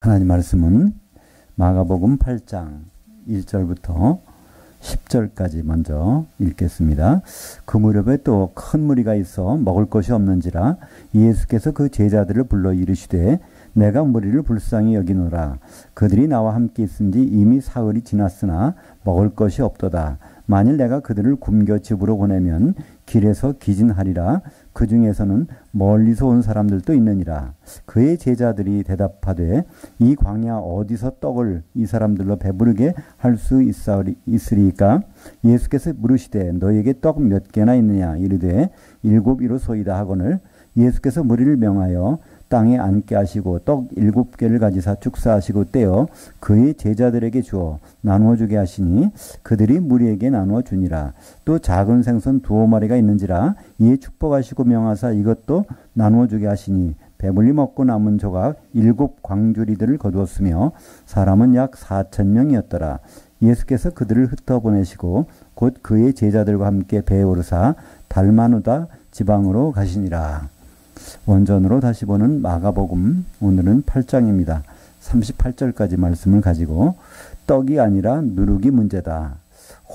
하나님 말씀은 마가복음 8장 1절부터 10절까지 먼저 읽겠습니다. 그 무렵에 또 큰 무리가 있어 먹을 것이 없는지라 예수께서 그 제자들을 불러 이르시되 내가 무리를 불쌍히 여기노라. 그들이 나와 함께 있은지 이미 사흘이 지났으나 먹을 것이 없도다. 만일 내가 그들을 굶겨 집으로 보내면 길에서 기진하리라. 그 중에서는 멀리서 온 사람들도 있느니라. 그의 제자들이 대답하되 이 광야 어디서 떡을 이 사람들로 배부르게 할 수 있으리까? 예수께서 물으시되 너에게 떡 몇 개나 있느냐? 이르되 7이로소이다 하거늘 예수께서 무리를 명하여 땅에 앉게 하시고 떡 7개를 가지사 축사하시고 떼어 그의 제자들에게 주어 나누어 주게 하시니 그들이 무리에게 나누어 주니라. 또 작은 생선 2마리가 있는지라 이에 축복하시고 명하사 이것도 나누어 주게 하시니 배불리 먹고 남은 조각 7광주리들을 거두었으며 사람은 약 4,000명이었더라. 예수께서 그들을 흩어보내시고 곧 그의 제자들과 함께 배에 오르사 달마누다 지방으로 가시니라. 원전으로 다시 보는 마가복음, 오늘은 8장입니다. 38절까지 말씀을 가지고 떡이 아니라 누룩이 문제다.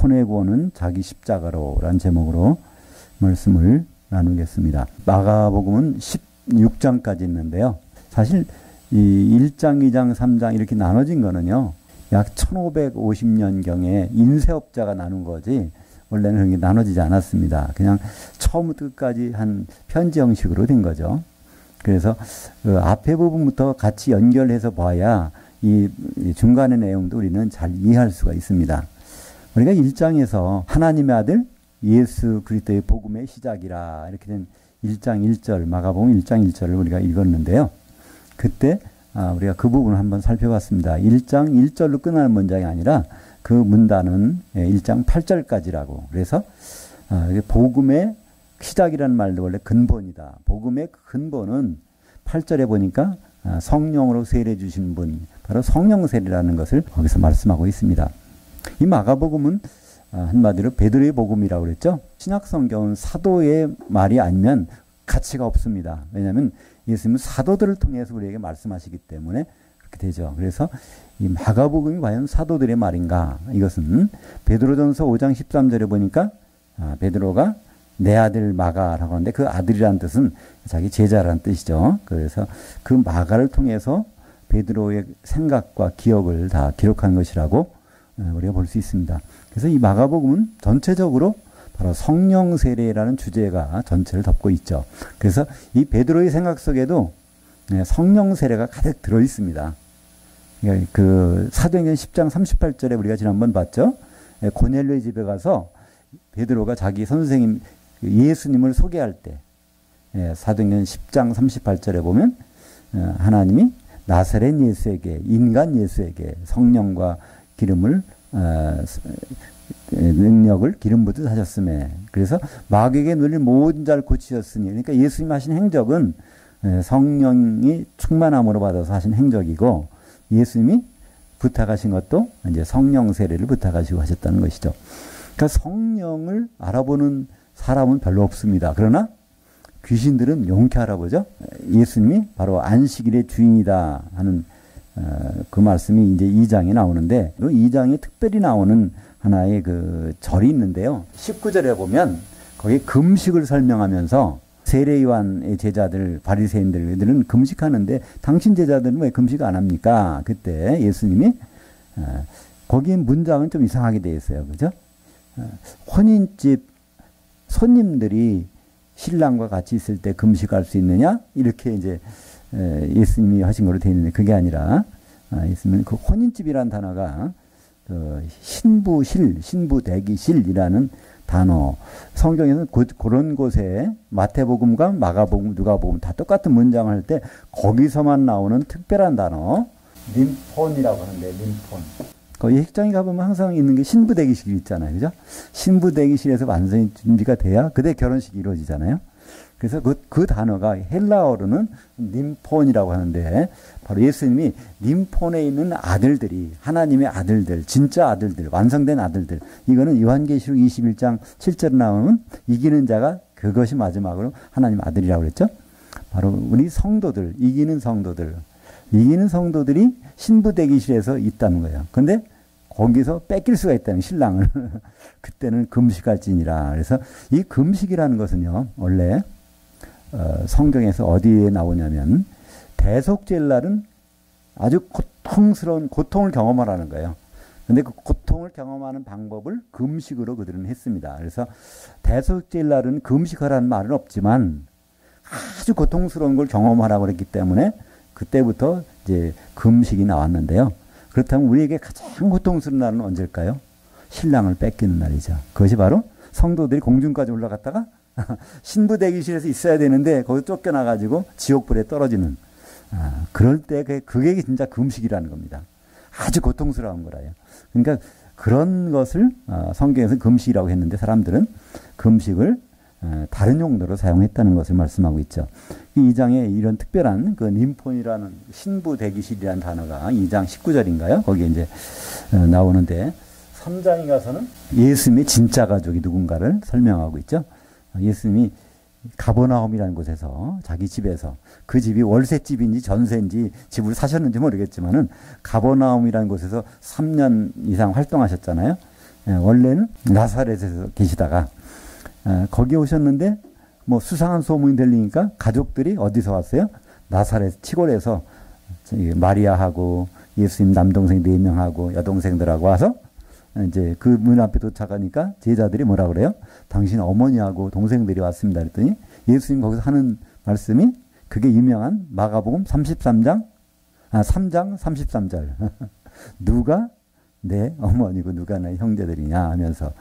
혼의 구원은 자기 십자가로 라는 제목으로 말씀을 나누겠습니다. 마가복음은 16장까지 있는데요. 사실 이 1장, 2장, 3장 이렇게 나눠진 거는요. 약 1550년경에 인쇄업자가 나눈 거지 원래는 그런 게 나눠지지 않았습니다. 그냥 처음부터 끝까지 한 편지 형식으로 된 거죠. 그래서 그 앞에 부분부터 같이 연결해서 봐야 이 중간의 내용도 우리는 잘 이해할 수가 있습니다. 우리가 1장에서 하나님의 아들 예수 그리스도의 복음의 시작이라 이렇게 된 1장 1절 마가복음 1장 1절을 우리가 읽었는데요. 그때 우리가 그 부분을 한번 살펴봤습니다. 1장 1절로 끝나는 문장이 아니라 그 문단은 1장 8절까지라고. 그래서 복음의 시작이라는 말도 원래 근본이다. 복음의 근본은 8절에 보니까 성령으로 세례 주신 분, 바로 성령 세례라는 것을 거기서 말씀하고 있습니다. 이 마가복음은 한마디로 베드로의 복음이라고 그랬죠. 신약 성경은 사도의 말이 아니면 가치가 없습니다. 왜냐하면 예수님은 사도들을 통해서 우리에게 말씀하시기 때문에 그렇게 되죠. 그래서 이 마가복음이 과연 사도들의 말인가? 이것은 베드로전서 5장 13절에 보니까 베드로가 내 아들 마가라고 하는데 그 아들이라는 뜻은 자기 제자라는 뜻이죠. 그래서 그 마가를 통해서 베드로의 생각과 기억을 다 기록한 것이라고 우리가 볼 수 있습니다. 그래서 이 마가복음은 전체적으로 바로 성령 세례라는 주제가 전체를 덮고 있죠. 그래서 이 베드로의 생각 속에도 성령 세례가 가득 들어 있습니다. 그 사도행전 10장 38절에 우리가 지난번 봤죠. 고넬료의 집에 가서 베드로가 자기 선생님 예수님을 소개할 때 사도행전 10장 38절에 보면 하나님이 나사렛 예수에게 인간 예수에게 성령과 기름을 능력을 기름 부듯 하셨음에 그래서 마귀에게 눌린 모든 자를 고치셨으니 그러니까 예수님 하신 행적은 성령이 충만함으로 받아서 하신 행적이고 예수님이 부탁하신 것도 이제 성령 세례를 부탁하시고 하셨다는 것이죠. 그러니까 성령을 알아보는 사람은 별로 없습니다. 그러나 귀신들은 용케 알아보죠. 예수님이 바로 안식일의 주인이다 하는 그 말씀이 이제 2장에 나오는데 그 2장에 특별히 나오는 하나의 그 절이 있는데요. 19절에 보면 거기 금식을 설명하면서 세례요한의 제자들 바리새인들은 금식하는데 당신 제자들은 왜 금식 안 합니까? 그때 예수님이 거기 문장은 좀 이상하게 되어 있어요. 그죠? 혼인집 손님들이 신랑과 같이 있을 때 금식할 수 있느냐? 이렇게 이제 예수님이 하신 걸로 되어 있는데 그게 아니라 예수님은 그 혼인집이라는 단어가 그 신부실, 신부대기실이라는 단어. 성경에서는 그런 곳에 마태복음과 마가복음, 누가복음 다 똑같은 문장을 할 때 거기서만 나오는 특별한 단어 림폰이라고 하는데 림폰. 거기 핵장에 가보면 항상 있는 게 신부대기실이 있잖아요. 그죠? 신부대기실에서 완전히 준비가 돼야 그때 결혼식이 이루어지잖아요. 그래서 그 단어가 헬라어로는 림폰이라고 하는데 바로 예수님이 림폰에 있는 아들들이 하나님의 아들들, 진짜 아들들, 완성된 아들들. 이거는 요한계시록 21장 7절에 나오는 이기는 자가 그것이 마지막으로 하나님 아들이라고 그랬죠. 바로 우리 성도들, 이기는 성도들. 이기는 성도들이 신부 대기실에서 있다는 거예요. 근데 거기서 뺏길 수가 있다는 신랑을. 그때는 금식할지니라. 그래서 이 금식이라는 것은요, 원래 성경에서 어디에 나오냐면 대속죄일 날은 아주 고통스러운 고통을 경험하라는 거예요. 근데 그 고통을 경험하는 방법을 금식으로 그들은 했습니다. 그래서 대속죄일 날은 금식하라는 말은 없지만 아주 고통스러운 걸 경험하라고 그랬기 때문에 그때부터 이제 금식이 나왔는데요. 그렇다면 우리에게 가장 고통스러운 날은 언제일까요? 신랑을 뺏기는 날이죠. 그것이 바로 성도들이 공중까지 올라갔다가 신부 대기실에서 있어야 되는데 거기 쫓겨나가지고 지옥불에 떨어지는 그럴 때 그게 진짜 금식이라는 겁니다. 아주 고통스러운 거라요. 그러니까 그런 것을 성경에서 금식이라고 했는데 사람들은 금식을 다른 용도로 사용했다는 것을 말씀하고 있죠. 이 2장에 이런 특별한 그 님폰이라는 신부 대기실이라는 단어가 2장 19절인가요? 거기에 이제 나오는데 3장에 가서는 예수님의 진짜 가족이 누군가를 설명하고 있죠. 예수님이 가버나움이라는 곳에서 자기 집에서 그 집이 월세집인지 전세인지 집을 사셨는지 모르겠지만은 가버나움이라는 곳에서 3년 이상 활동하셨잖아요. 원래는 나사렛에서 계시다가 거기 오셨는데 뭐 수상한 소문이 들리니까 가족들이 어디서 왔어요? 나사렛 시골에서 마리아하고 예수님 남동생 4명하고 여동생들하고 와서 이제 그 문 앞에 도착하니까 제자들이 뭐라 그래요? 당신 어머니하고 동생들이 왔습니다. 그랬더니 예수님 거기서 하는 말씀이 그게 유명한 마가복음 3장 33절. 누가 내 어머니고 누가 내 형제들이냐 하면서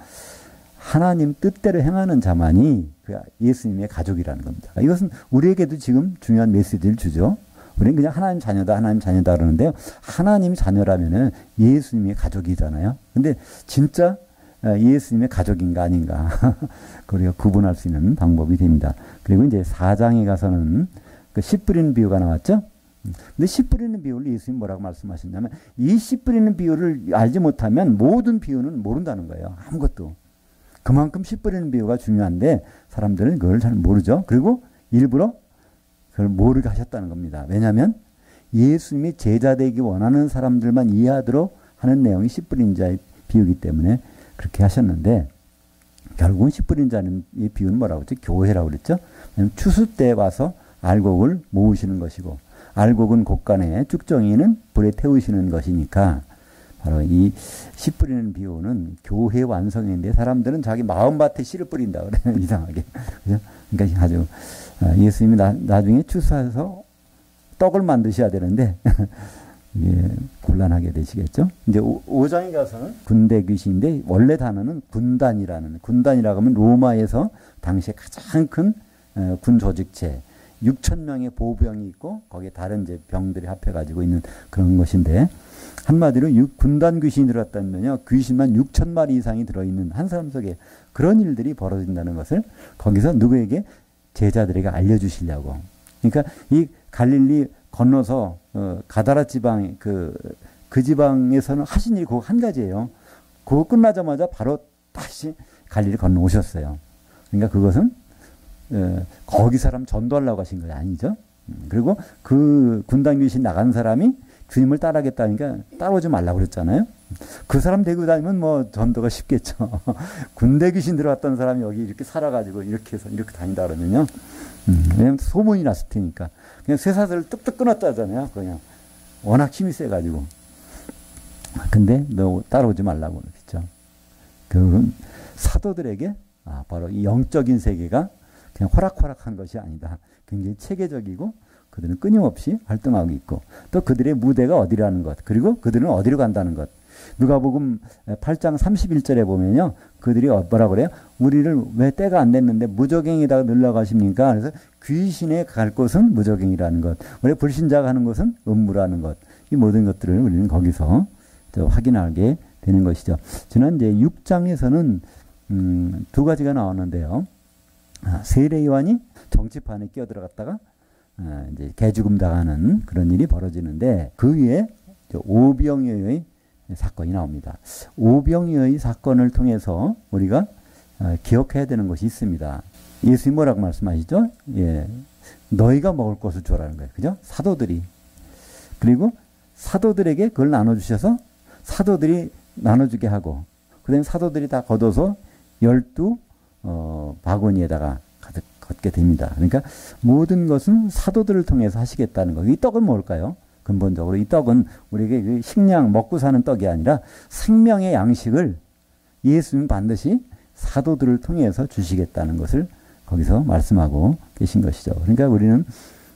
하나님 뜻대로 행하는 자만이 그 예수님의 가족이라는 겁니다. 이것은 우리에게도 지금 중요한 메시지를 주죠. 우리는 그냥 하나님 자녀다, 하나님 자녀다 그러는데요. 하나님 자녀라면은 예수님의 가족이잖아요. 근데 진짜 예수님의 가족인가 아닌가. 그리고 구분할 수 있는 방법이 됩니다. 그리고 이제 4장에 가서는 그 씨 뿌리는 비유가 나왔죠. 근데 씨 뿌리는 비유를 예수님 뭐라고 말씀하셨냐면 이 씨 뿌리는 비유를 알지 못하면 모든 비유는 모른다는 거예요. 아무것도. 그만큼 씨 뿌리는 비유가 중요한데 사람들은 그걸 잘 모르죠. 그리고 일부러 그걸 모르게 하셨다는 겁니다. 왜냐하면 예수님이 제자 되기 원하는 사람들만 이해하도록 하는 내용이 씨 뿌린 자의 비유이기 때문에 그렇게 하셨는데 결국은 씨 뿌린 자는 이 비유는 뭐라고 했죠? 교회라고 그랬죠. 추수 때 와서 알곡을 모으시는 것이고 알곡은 곡간에 쭉정이는 불에 태우시는 것이니까 바로 이 씨 뿌리는 비유는 교회 완성인데 사람들은 자기 마음밭에 씨를 뿌린다 그래요. 이상하게. 그죠? 그러니까 아주 예수님이 나중에 추수해서 떡을 만드셔야 되는데 예, 곤란하게 되시겠죠. 이제 5장에 가서는 군대 귀신인데 원래 단어는 군단이라고 하면 로마에서 당시에 가장 큰 군 조직체 6,000명의 보병이 있고 거기에 다른 이제 병들이 합해가지고 있는 그런 것인데 한마디로 군단 귀신이 들어왔다면요. 귀신만 6,000마리 이상이 들어있는 한 사람 속에 그런 일들이 벌어진다는 것을 거기서 누구에게 제자들에게 알려주시려고. 그러니까 이 갈릴리 건너서 가다라 지방 그 지방에서는 하신 일이 그거 한 가지예요. 그거 끝나자마자 바로 다시 갈릴리 건너오셨어요. 그러니까 그것은 거기 사람 전도하려고 하신 거 아니죠. 그리고 그 군단 귀신 나간 사람이 주님을 따라하겠다니까 따라오지 말라고 그랬잖아요. 그 사람 데리고 다니면 뭐 전도가 쉽겠죠. 군대 귀신 들어왔던 사람이 여기 이렇게 살아가지고 이렇게 해서 이렇게 다닌다 그러면요. 왜냐면 소문이 났을 테니까. 그냥 쇠사슬을 뚝뚝 끊었다잖아요. 그냥 워낙 힘이 세가지고. 근데 너 따라오지 말라고 그랬죠. 그건 사도들에게 바로 이 영적인 세계가 그냥 호락호락한 것이 아니다. 굉장히 체계적이고 그들은 끊임없이 활동하고 있고 또 그들의 무대가 어디라는 것 그리고 그들은 어디로 간다는 것. 누가복음 8장 31절에 보면요. 그들이 뭐라 그래요? 우리를 왜 때가 안 됐는데 무저갱이다가 늘러가십니까? 그래서 귀신에 갈 곳은 무저갱이라는 것. 우리 불신자가 하는 것은 음무라는 것. 이 모든 것들을 우리는 거기서 확인하게 되는 것이죠. 지난 이제 6장에서는 두 가지가 나왔는데요. 세례 요한이 정치판에 끼어들어갔다가 이제 개죽음 당하는 그런 일이 벌어지는데 그 위에 오병이어의 사건이 나옵니다. 오병이어의 사건을 통해서 우리가 기억해야 되는 것이 있습니다. 예수님 뭐라고 말씀하시죠? 예, 너희가 먹을 것을 주라는 거예요. 그죠? 사도들이 그리고 사도들에게 그걸 나눠주셔서 사도들이 나눠주게 하고 그 다음에 사도들이 다 걷어서 12 바구니에다가 가득 걷게 됩니다. 그러니까 모든 것은 사도들을 통해서 하시겠다는 거예요. 이 떡은 뭘까요? 근본적으로 이 떡은 우리에게 식량 먹고 사는 떡이 아니라 생명의 양식을 예수님은 반드시 사도들을 통해서 주시겠다는 것을 거기서 말씀하고 계신 것이죠. 그러니까 우리는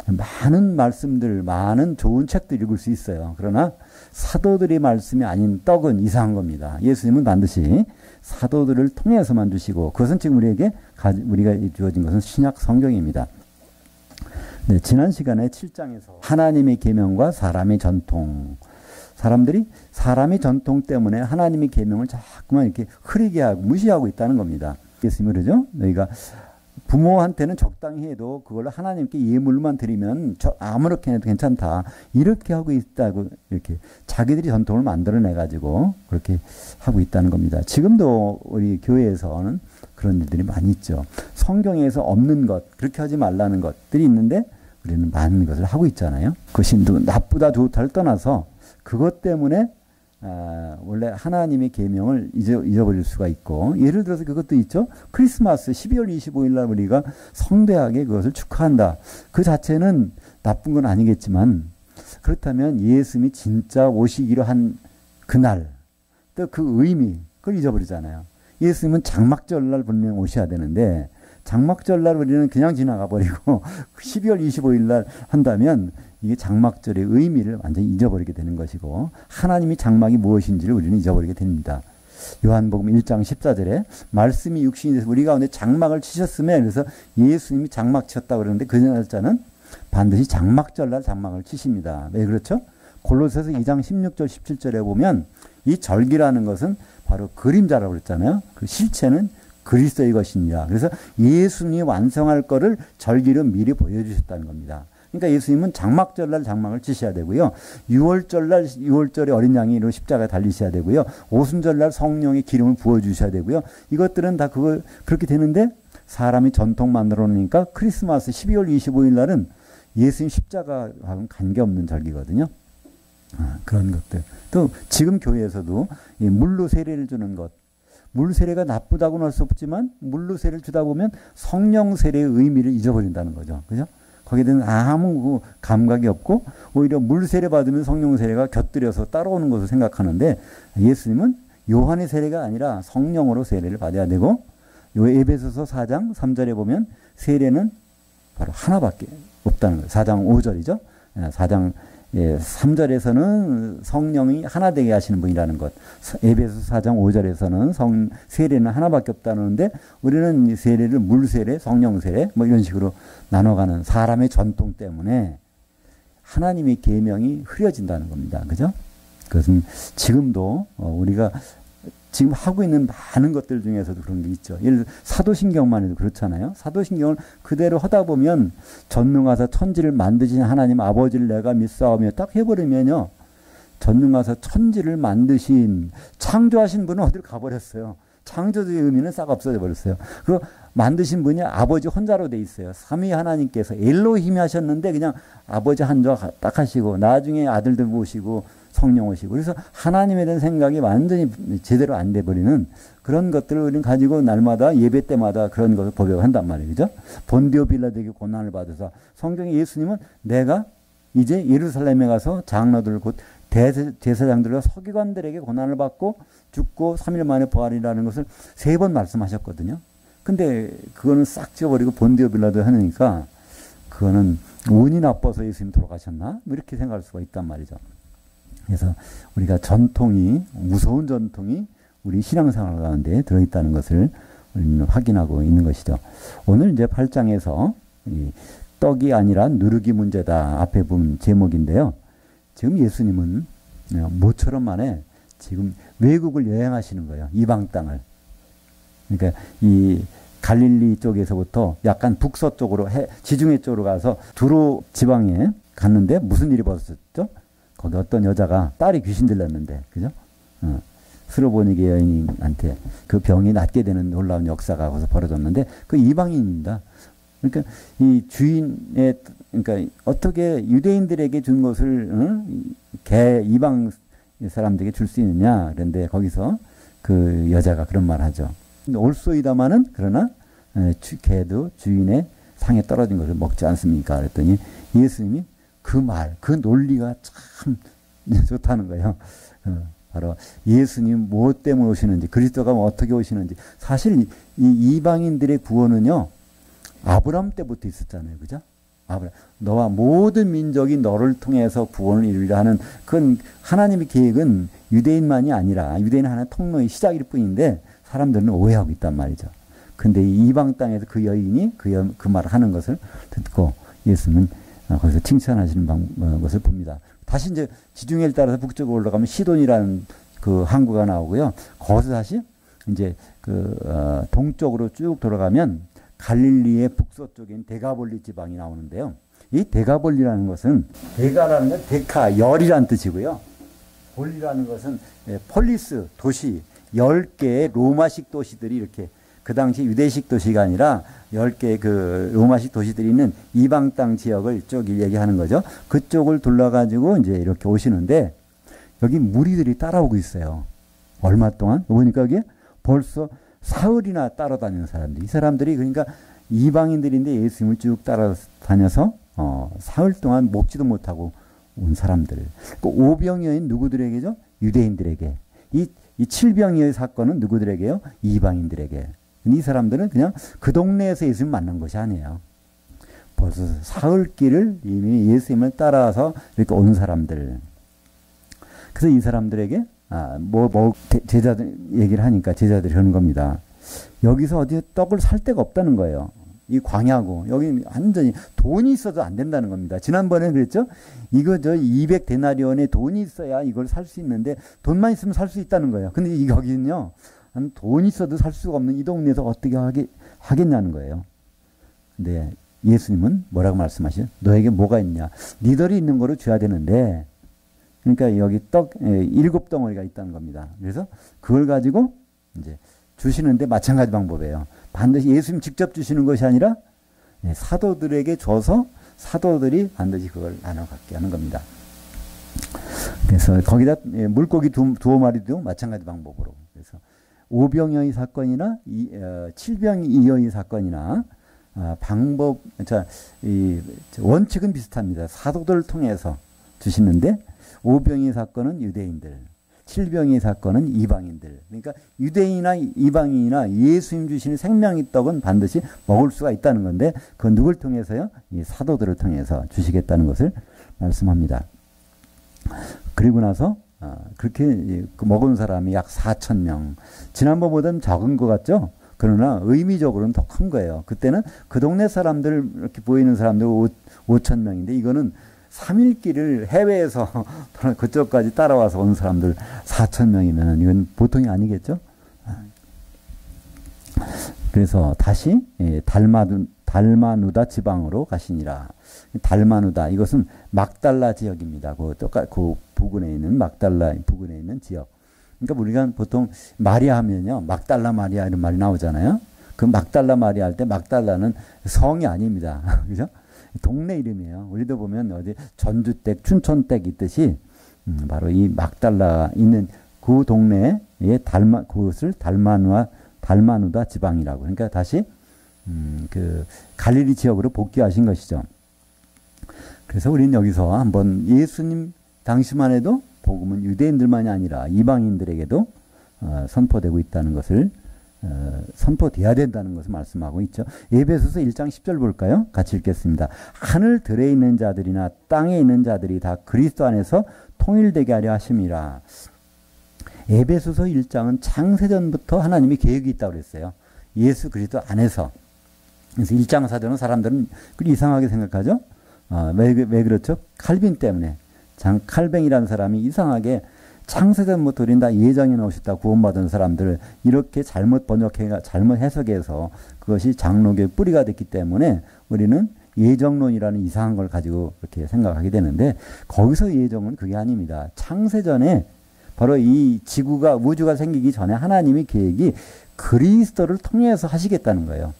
많은 말씀들, 많은 좋은 책들 읽을 수 있어요. 그러나 사도들의 말씀이 아닌 떡은 이상한 겁니다. 예수님은 반드시 사도들을 통해서만 주시고 그것은 지금 우리가 주어진 것은 신약 성경입니다. 네, 지난 시간에 7장에서 하나님의 계명과 사람의 전통, 사람들이 사람의 전통 때문에 하나님의 계명을 자꾸만 이렇게 흐리게 하고 무시하고 있다는 겁니다. 예수님이 그러죠? 너희가 부모한테는 적당히 해도 그걸 하나님께 예물만 드리면 아무렇게 해도 괜찮다. 이렇게 하고 있다고 이렇게 자기들이 전통을 만들어내 가지고 그렇게 하고 있다는 겁니다. 지금도 우리 교회에서는 그런 일들이 많이 있죠. 성경에서 없는 것, 그렇게 하지 말라는 것들이 있는데 우리는 많은 것을 하고 있잖아요. 그것이 나쁘다 좋다를 떠나서 그것 때문에 원래 하나님의 계명을 잊어버릴 수가 있고 예를 들어서 그것도 있죠. 크리스마스 12월 25일 날 우리가 성대하게 그것을 축하한다. 그 자체는 나쁜 건 아니겠지만 그렇다면 예수님이 진짜 오시기로 한 그날 또 그 의미 그걸 잊어버리잖아요. 예수님은 장막절날 분명 오셔야 되는데 장막절날 우리는 그냥 지나가 버리고 12월 25일 날 한다면 이게 장막절의 의미를 완전히 잊어버리게 되는 것이고 하나님이 장막이 무엇인지를 우리는 잊어버리게 됩니다. 요한복음 1장 14절에 말씀이 육신이 돼서 우리 가운데 장막을 치셨음에 그래서 예수님이 장막 치셨다고 그러는데 그 날짜는 반드시 장막절날 장막을 치십니다. 왜 그렇죠? 골로새서 2장 16절 17절에 보면 이 절기라는 것은 바로 그림자라고 그랬잖아요. 그 실체는 그리스도의 것이니라. 그래서 예수님이 완성할 거를 절기로 미리 보여주셨다는 겁니다. 그러니까 예수님은 장막절날 장막을 치셔야 되고요. 6월절날 6월절에 어린 양이로 십자가에 달리셔야 되고요. 오순절날 성령의 기름을 부어주셔야 되고요. 이것들은 다 그렇게 되는데 사람이 전통 만들어 놓으니까 크리스마스 12월 25일 날은 예수님 십자가하고는 관계없는 절기거든요. 그런 것들. 또 지금 교회에서도 물로 세례를 주는 것. 물 세례가 나쁘다고는 할 수 없지만 물로 세례를 주다 보면 성령 세례의 의미를 잊어버린다는 거죠. 그죠? 거기에 대한 아무 감각이 없고 오히려 물 세례 받으면 성령 세례가 곁들여서 따라오는 것을 생각하는데 예수님은 요한의 세례가 아니라 성령으로 세례를 받아야 되고 요 에베소서 4장 3절에 보면 세례는 바로 하나밖에 없다는 거예요. 4장 5절이죠. 4장 3절에서는 성령이 하나 되게 하시는 분이라는 것. 에베소 4장 5절에서는 세례는 하나밖에 없다는데 우리는 세례를 물 세례, 성령 세례 뭐 이런 식으로 나눠가는 사람의 전통 때문에 하나님의 계명이 흐려진다는 겁니다. 그죠? 그것은 지금도 우리가 지금 하고 있는 많은 것들 중에서도 그런 게 있죠. 예를 들어 사도신경만 해도 그렇잖아요. 사도신경을 그대로 하다 보면 전능하사 천지를 만드신 하나님 아버지를 내가 믿사오며 딱 해버리면요. 전능하사 천지를 만드신 창조하신 분은 어디로 가버렸어요. 창조주의 의미는 싹 없어져 버렸어요. 그 만드신 분이 아버지 혼자로 돼 있어요. 삼위 하나님께서 엘로힘이 하셨는데 그냥 아버지 한자 딱 하시고 나중에 아들들 모시고 성령 오시고 그래서 하나님에 대한 생각이 완전히 제대로 안 돼버리는 그런 것들을 우리는 가지고 날마다 예배 때마다 그런 것을 고백한단 말이에요. 그죠? 본디오 빌라도에게 고난을 받아서 성경에 예수님은 내가 이제 예루살렘에 가서 장로들 곧 대제사장들과 서기관들에게 고난을 받고 죽고 3일 만에 부활이라는 것을 3번 말씀하셨거든요. 근데 그거는 싹 지워버리고 본디오 빌라도 하니까 그거는 운이 나빠서 예수님 돌아가셨나? 뭐 이렇게 생각할 수가 있단 말이죠. 그래서 우리가 전통이 무서운 전통이 우리 신앙생활 가운데 들어있다는 것을 우리는 확인하고 있는 것이죠. 오늘 이제 8장에서 이 떡이 아니라 누르기 문제다 앞에 본 제목인데요. 지금 예수님은 모처럼 만에 지금 외국을 여행하시는 거예요. 이방 땅을. 그러니까 이 갈릴리 쪽에서부터 약간 북서쪽으로 지중해 쪽으로 가서 두로 지방에 갔는데 무슨 일이 벌어졌죠? 거기 어떤 여자가 딸이 귀신 들렸는데, 그죠? 스로보니게 여인한테 그 병이 낫게 되는 놀라운 역사가 거기서 벌어졌는데, 그 이방인입니다. 그러니까 이 주인의 그러니까 어떻게 유대인들에게 준 것을 이방 사람들에게 줄 수 있느냐. 그런데 거기서 그 여자가 그런 말 하죠. 올소이다마는 그러나 개도 주인의 상에 떨어진 것을 먹지 않습니까? 그랬더니 예수님이 그 말, 그 논리가 참 좋다는 거예요. 바로 예수님 무엇 때문에 오시는지, 그리스도가 어떻게 오시는지. 사실 이 이방인들의 구원은요, 아브라함 때부터 있었잖아요. 그죠? 너와 모든 민족이 너를 통해서 구원을 이루려 하는 그건 하나님의 계획은 유대인만이 아니라 유대인은 하나의 통로의 시작일 뿐인데 사람들은 오해하고 있단 말이죠. 근데 이 이방 땅에서 그 여인이 그 말을 하는 것을 듣고 예수는 거기서 칭찬하시는 것을 봅니다. 다시 이제 지중해를 따라서 북쪽으로 올라가면 시돈이라는 그 항구가 나오고요. 거기서 다시 이제 동쪽으로 쭉 돌아가면 갈릴리의 북서쪽인 데가볼리 지방이 나오는데요. 이 데가볼리라는 것은 데가라는 건 데카, 열이라는 뜻이고요. 볼리라는 것은 폴리스, 도시, 10개의 로마식 도시들이 이렇게 그 당시 유대식 도시가 아니라 10개의 그 로마식 도시들이 있는 이방 땅 지역을 쭉 얘기하는 거죠. 그쪽을 둘러가지고 이제 이렇게 오시는데 여기 무리들이 따라오고 있어요. 얼마 동안? 보니까 이게 벌써 사흘이나 따라다니는 사람들. 이 사람들이 그러니까 이방인들인데 예수님을 쭉 따라다녀서 사흘 동안 먹지도 못하고 온 사람들. 그 오병이어인 누구들에게죠? 유대인들에게. 이 칠병이어의 사건은 누구들에게요? 이방인들에게. 이 사람들은 그냥 그 동네에서 예수님 만난 것이 아니에요. 벌써 사흘 길을 이미 예수님을 따라서 이렇게 온 사람들. 그래서 이 사람들에게 제자들 얘기를 하니까 제자들이 그러는 겁니다. 여기서 어디 떡을 살 데가 없다는 거예요. 이 광야고 여기 완전히 돈이 있어도 안 된다는 겁니다. 지난번에 그랬죠? 이거 200데나리온의 돈이 있어야 이걸 살 수 있는데 돈만 있으면 살 수 있다는 거예요. 근데 여기는요. 돈이 있어도 살 수가 없는 이 동네에서 어떻게 하겠냐는 거예요. 근데 예수님은 뭐라고 말씀하시죠? 너에게 뭐가 있냐? 니들이 있는 거로 줘야 되는데 그러니까 여기 떡 7덩어리가 있다는 겁니다. 그래서 그걸 가지고 이제 주시는데 마찬가지 방법이에요. 반드시 예수님 직접 주시는 것이 아니라 사도들에게 줘서 사도들이 반드시 그걸 나눠 갖게 하는 겁니다. 그래서 거기다 물고기 두어 마리도 마찬가지 방법으로. 그래서 오병이어의 사건이나 칠병이어의 사건이나 원칙은 비슷합니다. 사도들을 통해서 주시는데 오병이의 사건은 유대인들, 칠병이의 사건은 이방인들. 그러니까 유대인이나 이방인이나 예수님 주시는 생명의 떡은 반드시 먹을 수가 있다는 건데 그건 누굴 통해서요? 이 사도들을 통해서 주시겠다는 것을 말씀합니다. 그리고 나서 그렇게 먹은 사람이 약 4,000명. 지난번보다는 적은 것 같죠? 그러나 의미적으로는 더 큰 거예요. 그때는 그 동네 사람들 이렇게 보이는 사람들 5,000명인데 이거는 3일길을 해외에서 그쪽까지 따라와서 온 사람들 4,000명이면 이건 보통이 아니겠죠? 그래서 다시 달마누다 지방으로 가시니라. 달마누다 이것은 막달라 지역입니다. 그 부근에 있는 막달라 부근에 있는 지역. 그러니까 우리가 보통 마리아 하면요, 막달라 마리아 이런 말이 나오잖아요. 그 막달라 마리아 할 때 막달라는 성이 아닙니다. 그죠? 동네 이름이에요. 우리도 보면 어디 전주댁, 춘천댁 있듯이 바로 이 막달라 있는 그 동네에 그것을 달마누다 지방이라고. 그러니까 다시 그 갈릴리 지역으로 복귀하신 것이죠. 그래서 우리는 여기서 한번 예수님 당시만 해도 복음은 유대인들만이 아니라 이방인들에게도 선포되고 있다는 것을 선포돼야 된다는 것을 말씀하고 있죠. 에베소서 1장 10절 볼까요? 같이 읽겠습니다. 하늘들에 있는 자들이나 땅에 있는 자들이 다 그리스도 안에서 통일되게 하려 하심이라. 에베소서 1장은 창세전부터 하나님이 계획이 있다고 그랬어요. 예수 그리스도 안에서. 그래서 1장 사전은 사람들은 이상하게 생각하죠. 왜 그렇죠? 칼빈 때문에. 칼뱅이라는 사람이 이상하게 창세전부터 우린 다 예정해 놓으셨다 구원받은 사람들을 이렇게 잘못 잘못 해석해서 그것이 장로교의 뿌리가 됐기 때문에 우리는 예정론이라는 이상한 걸 가지고 이렇게 생각하게 되는데 거기서 예정은 그게 아닙니다. 창세전에 바로 이 우주가 생기기 전에 하나님의 계획이 그리스도를 통해서 하시겠다는 거예요.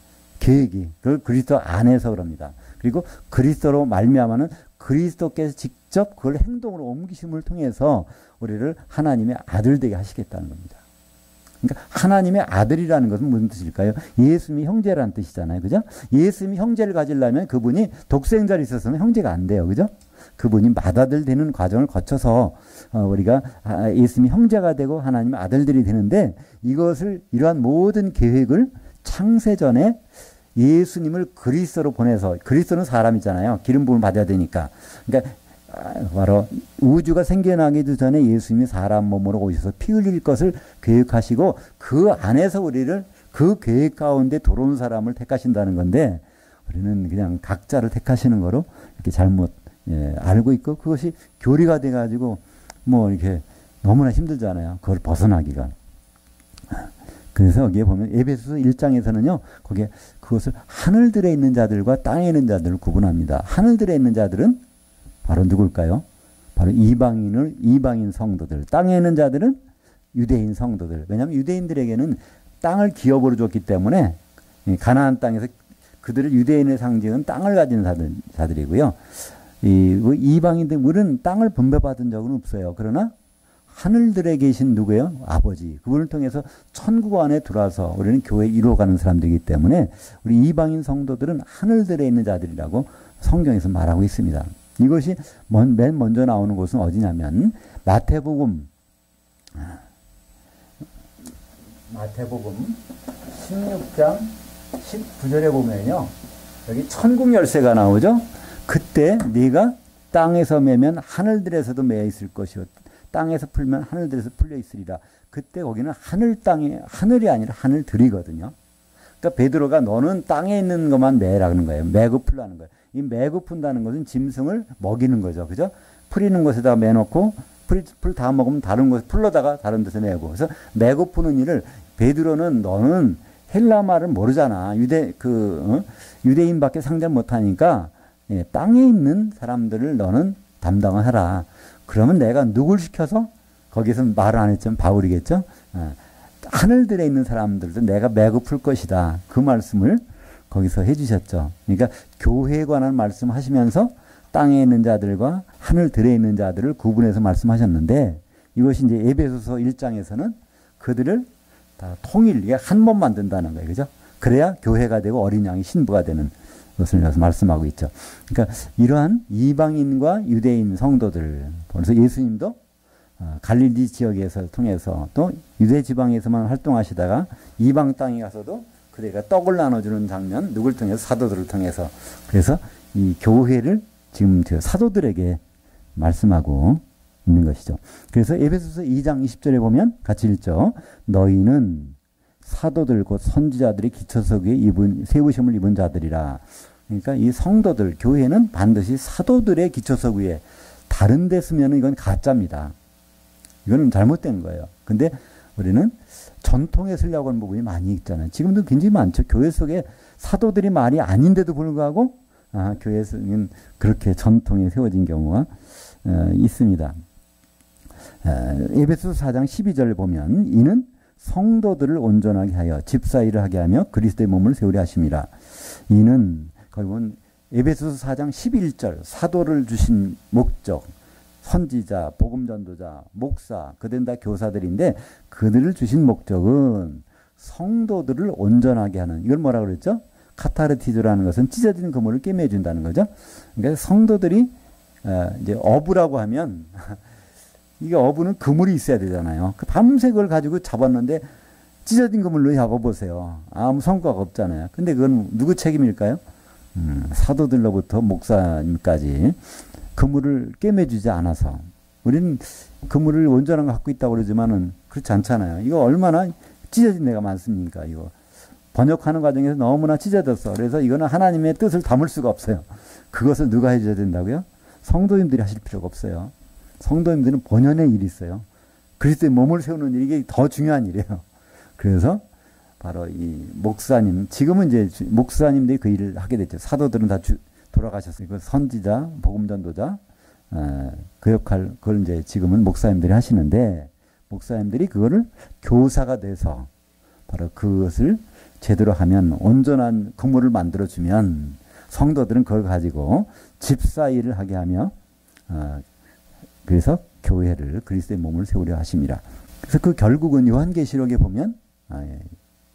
계획이 그 그리스도 안에서 그럽니다. 그리고 그리스도로 말미암아는 그리스도께서 직접 그걸 행동으로 옮기심을 통해서 우리를 하나님의 아들 되게 하시겠다는 겁니다. 그러니까 하나님의 아들이라는 것은 무슨 뜻일까요? 예수님이 형제라는 뜻이잖아요. 그죠? 예수님이 형제를 가지려면 그분이 독생자로 있어서는 형제가 안 돼요. 그죠? 그분이 맏아들 되는 과정을 거쳐서 우리가 예수님이 형제가 되고 하나님의 아들들이 되는데 이것을 이러한 모든 계획을 창세전에 예수님을 그리스도로 보내서 그리스도는 사람이잖아요. 기름 부음을 받아야 되니까. 그러니까 바로 우주가 생겨나기도 전에 예수님이 사람 몸으로 오셔서 피 흘릴 것을 계획하시고 그 안에서 우리를 그 계획 가운데 들어온 사람을 택하신다는 건데 우리는 그냥 각자를 택하시는 거로 이렇게 잘못 알고 있고 그것이 교리가 돼가지고 뭐 이렇게 너무나 힘들잖아요. 그걸 벗어나기가. 그래서 여기에 보면 에베소서 1장에서는요. 거기에 그것을 하늘들에 있는 자들과 땅에 있는 자들을 구분합니다. 하늘들에 있는 자들은 바로 누굴까요? 바로 이방인 성도들. 땅에 있는 자들은 유대인 성도들. 왜냐하면 유대인들에게는 땅을 기업으로 줬기 때문에 가나안 땅에서 그들을 유대인의 상징은 땅을 가진 자들이고요. 이방인들은 땅을 분배받은 적은 없어요. 그러나 하늘들에 계신 누구예요? 아버지. 그분을 통해서 천국 안에 들어와서 우리는 교회 이루어가는 사람들이기 때문에 우리 이방인 성도들은 하늘들에 있는 자들이라고 성경에서 말하고 있습니다. 이것이 맨 먼저 나오는 곳은 어디냐면 마태복음 16장 19절에 보면요. 여기 천국 열쇠가 나오죠. 그때 네가 땅에서 매면 하늘들에서도 매여 있을 것이요 땅에서 풀면 하늘들에서 풀려 있으리라. 그때 거기는 하늘이 아니라 하늘들이거든요. 그러니까 베드로가 너는 땅에 있는 것만 매라는 거예요. 매고 풀라는 거예요. 이 매고 푼다는 것은 짐승을 먹이는 거죠. 그죠? 풀이는 곳에다가 매놓고 풀 다 먹으면 다른 곳에 풀러다가 다른 데서 매고. 그래서 매고 푸는 일을 베드로는 너는 헬라 말을 모르잖아. 유대인밖에 상대 못하니까 땅에 있는 사람들을 너는 담당을 하라. 그러면 내가 누굴 시켜서 거기서 말을 안 했지만 바울이겠죠. 하늘들에 있는 사람들도 내가 매고 풀 것이다. 그 말씀을 거기서 해주셨죠. 그러니까 교회에 관한 말씀하시면서 땅에 있는 자들과 하늘들에 있는 자들을 구분해서 말씀하셨는데 이것이 이제 에베소서 1장에서는 그들을 다 통일하게 한 몸 만든다는 거예요. 그죠? 그래야 교회가 되고 어린 양이 신부가 되는 것을 말씀하고 있죠. 그러니까 이러한 이방인과 유대인 성도들, 그래서 예수님도 갈릴리 지역에서 통해서 또 유대 지방에서만 활동하시다가 이방 땅에 가서도 그대가 떡을 나눠주는 장면, 누굴 통해서? 사도들을 통해서. 그래서 이 교회를 지금 사도들에게 말씀하고 있는 것이죠. 그래서 에베소서 2장 20절에 보면 같이 읽죠. 너희는 사도들 곧 선지자들이 기초석 위에 세우심을 입은 자들이라. 그러니까 이 성도들, 교회는 반드시 사도들의 기초석 위에 다른 데 쓰면 이건 가짜입니다. 이거는 잘못된 거예요. 근데 우리는 전통에 쓰려고 하는 부분이 많이 있잖아요. 지금도 굉장히 많죠. 교회 속에 사도들이 말이 아닌데도 불구하고 교회에서는 그렇게 전통에 세워진 경우가 있습니다. 에베소서 4장 12절을 보면 이는 성도들을 온전하게 하여 집사일을 하게 하며 그리스도의 몸을 세우려 하심이라. 이는 거기 보면 에베소서 4장 11절 사도를 주신 목적 선지자, 복음전도자, 목사, 그들은 다 교사들인데 그들을 주신 목적은 성도들을 온전하게 하는 이걸 뭐라 그랬죠? 카타르티조라는 것은 찢어진 그물을 꿰매 준다는 거죠. 그러니까 성도들이 이제 어부라고 하면 이게 어부는 그물이 있어야 되잖아요. 밤새 그걸 가지고 잡았는데 찢어진 그물로 잡아보세요. 아무 성과가 없잖아요. 근데 그건 누구 책임일까요? 사도들로부터 목사님까지 그물을 꿰매주지 않아서 우리는 그물을 온전한 거 갖고 있다고 그러지만은 그렇지 않잖아요. 이거 얼마나 찢어진 데가 많습니까? 이거 번역하는 과정에서 너무나 찢어졌어. 그래서 이거는 하나님의 뜻을 담을 수가 없어요. 그것을 누가 해줘야 된다고요? 성도님들이 하실 필요가 없어요. 성도님들은 본연의 일이 있어요. 그리스도의 몸을 세우는 일이 이게 더 중요한 일이에요. 그래서 바로 이 목사님, 지금은 이제 목사님들이 그 일을 하게 됐죠. 사도들은 다 돌아가셨어요. 그 선지자, 복음전도자, 그 역할, 그걸 이제 지금은 목사님들이 하시는데, 목사님들이 그거를 교사가 돼서 바로 그것을 제대로 하면 온전한 그물을 만들어주면 성도들은 그걸 가지고 집사일을 하게 하며 그래서 교회를 그리스도의 몸을 세우려 하심이라. 그래서 그 결국은 요한계시록에 보면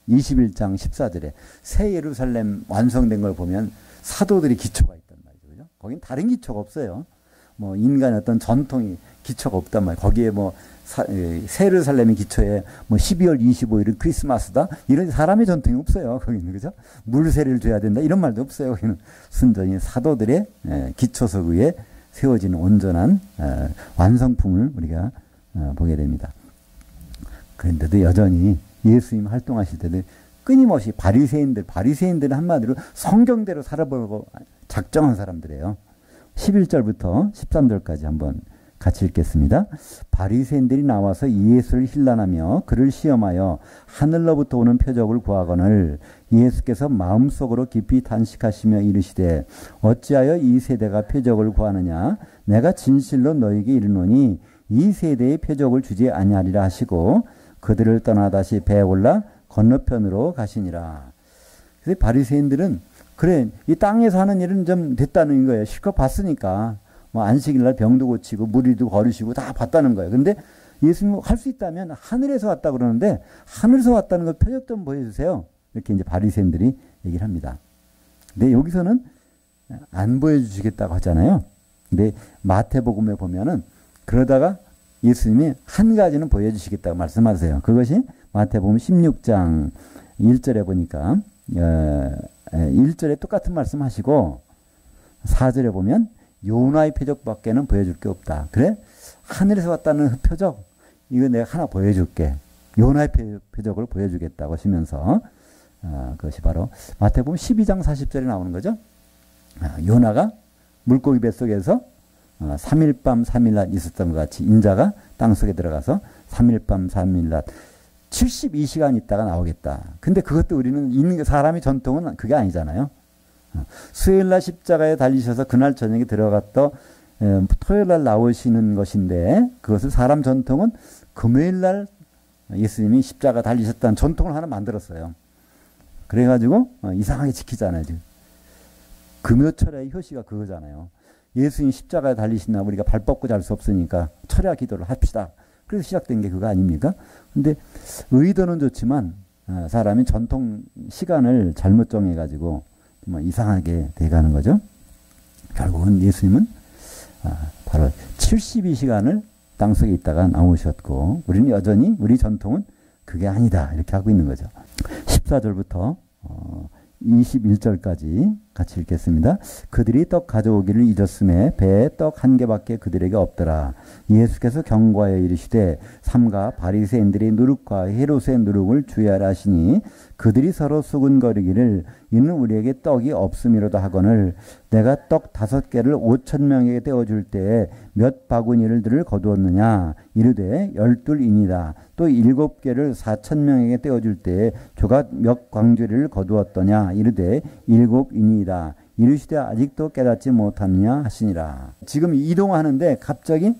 21장 14절에 새 예루살렘 완성된 걸 보면 사도들이 기초가 있단 말이죠. 그죠? 거긴 다른 기초가 없어요. 뭐 인간의 어떤 전통이 기초가 없단 말이에요. 거기에 뭐 새 예루살렘의 기초에 뭐 12월 25일은 크리스마스다 이런 사람의 전통이 없어요. 거기는 그죠? 물세를 줘야 된다 이런 말도 없어요. 거기는 순전히 사도들의 기초석 위에 세워지는 온전한 완성품을 우리가 보게 됩니다. 그런데도 여전히 예수님 활동하실 때도 끊임없이 바리새인들은 한마디로 성경대로 살아보려고 작정한 사람들이에요. 11절부터 13절까지 한번 같이 읽겠습니다. 바리새인들이 나와서 예수를 힐난하며 그를 시험하여 하늘로부터 오는 표적을 구하거늘 예수께서 마음속으로 깊이 단식하시며 이르시되 어찌하여 이 세대가 표적을 구하느냐 내가 진실로 너희에게 이르노니 이 세대의 표적을 주지 아니하리라 하시고 그들을 떠나 다시 배에 올라 건너편으로 가시니라. 그래서 바리새인들은 그래 이 땅에서 하는 일은 좀 됐다는 거예요. 실컷 봤으니까 뭐 안식일날 병도 고치고 무리도 거르시고 다 봤다는 거예요. 그런데 예수님 할 수 있다면 하늘에서 왔다 그러는데 하늘에서 왔다는 걸 표적 좀 보여주세요. 이렇게 이제 바리새인들이 얘기를 합니다. 근데 여기서는 안 보여주시겠다고 하잖아요. 근데 마태복음에 보면은 그러다가 예수님이 한 가지는 보여주시겠다고 말씀하세요. 그것이 마태복음 16장 1절에 보니까 1절에 똑같은 말씀하시고 4절에 보면 요나의 표적밖에는 보여줄 게 없다. 그래? 하늘에서 왔다는 표적 이거 내가 하나 보여줄게. 요나의 표적을 보여주겠다고 하시면서 그것이 바로 마태복음 12장 40절에 나오는 거죠. 요나가 물고기 뱃속에서 3일 밤 3일 낮 있었던 것 같이 인자가 땅속에 들어가서 3일 밤 3일 낮 72시간 있다가 나오겠다. 근데 그것도 우리는 사람의 전통은 그게 아니잖아요. 수요일날 십자가에 달리셔서 그날 저녁에 들어갔다 토요일날 나오시는 것인데 그것을 사람 전통은 금요일날 예수님이 십자가 달리셨다는 전통을 하나 만들었어요. 그래가지고 이상하게 지키잖아요. 지금. 금요철의 효시가 그거잖아요. 예수님 십자가에 달리신 날 우리가 발 뻗고 잘 수 없으니까 철야 기도를 합시다. 그래서 시작된 게 그거 아닙니까? 근데 의도는 좋지만 사람이 전통 시간을 잘못 정해가지고 뭐 이상하게 돼가는 거죠. 결국은 예수님은 바로 72시간을 땅속에 있다가 나오셨고 우리는 여전히 우리 전통은 그게 아니다 이렇게 하고 있는 거죠. 14절부터 21절까지 같이 읽겠습니다. 그들이 떡 가져오기를 잊었음에 배에 떡 한 개밖에 그들에게 없더라. 예수께서 경고하여 이르시되 삼가 바리새인들의 누룩과 헤롯의 누룩을 주의하라 하시니 그들이 서로 수군거리기를 이는 우리에게 떡이 없음이로다 하거늘 내가 떡 5개를 5,000명에게 떼어줄 때에 몇 바구니를 들을 거두었느냐 이르되 12이니이다. 또 7개를 4,000명에게 떼어줄 때에 조각 몇 광주리를 거두었더냐 이르되 7이니이다. 이르시되 아직도 깨닫지 못하느냐 하시니라. 지금 이동하는데 갑자기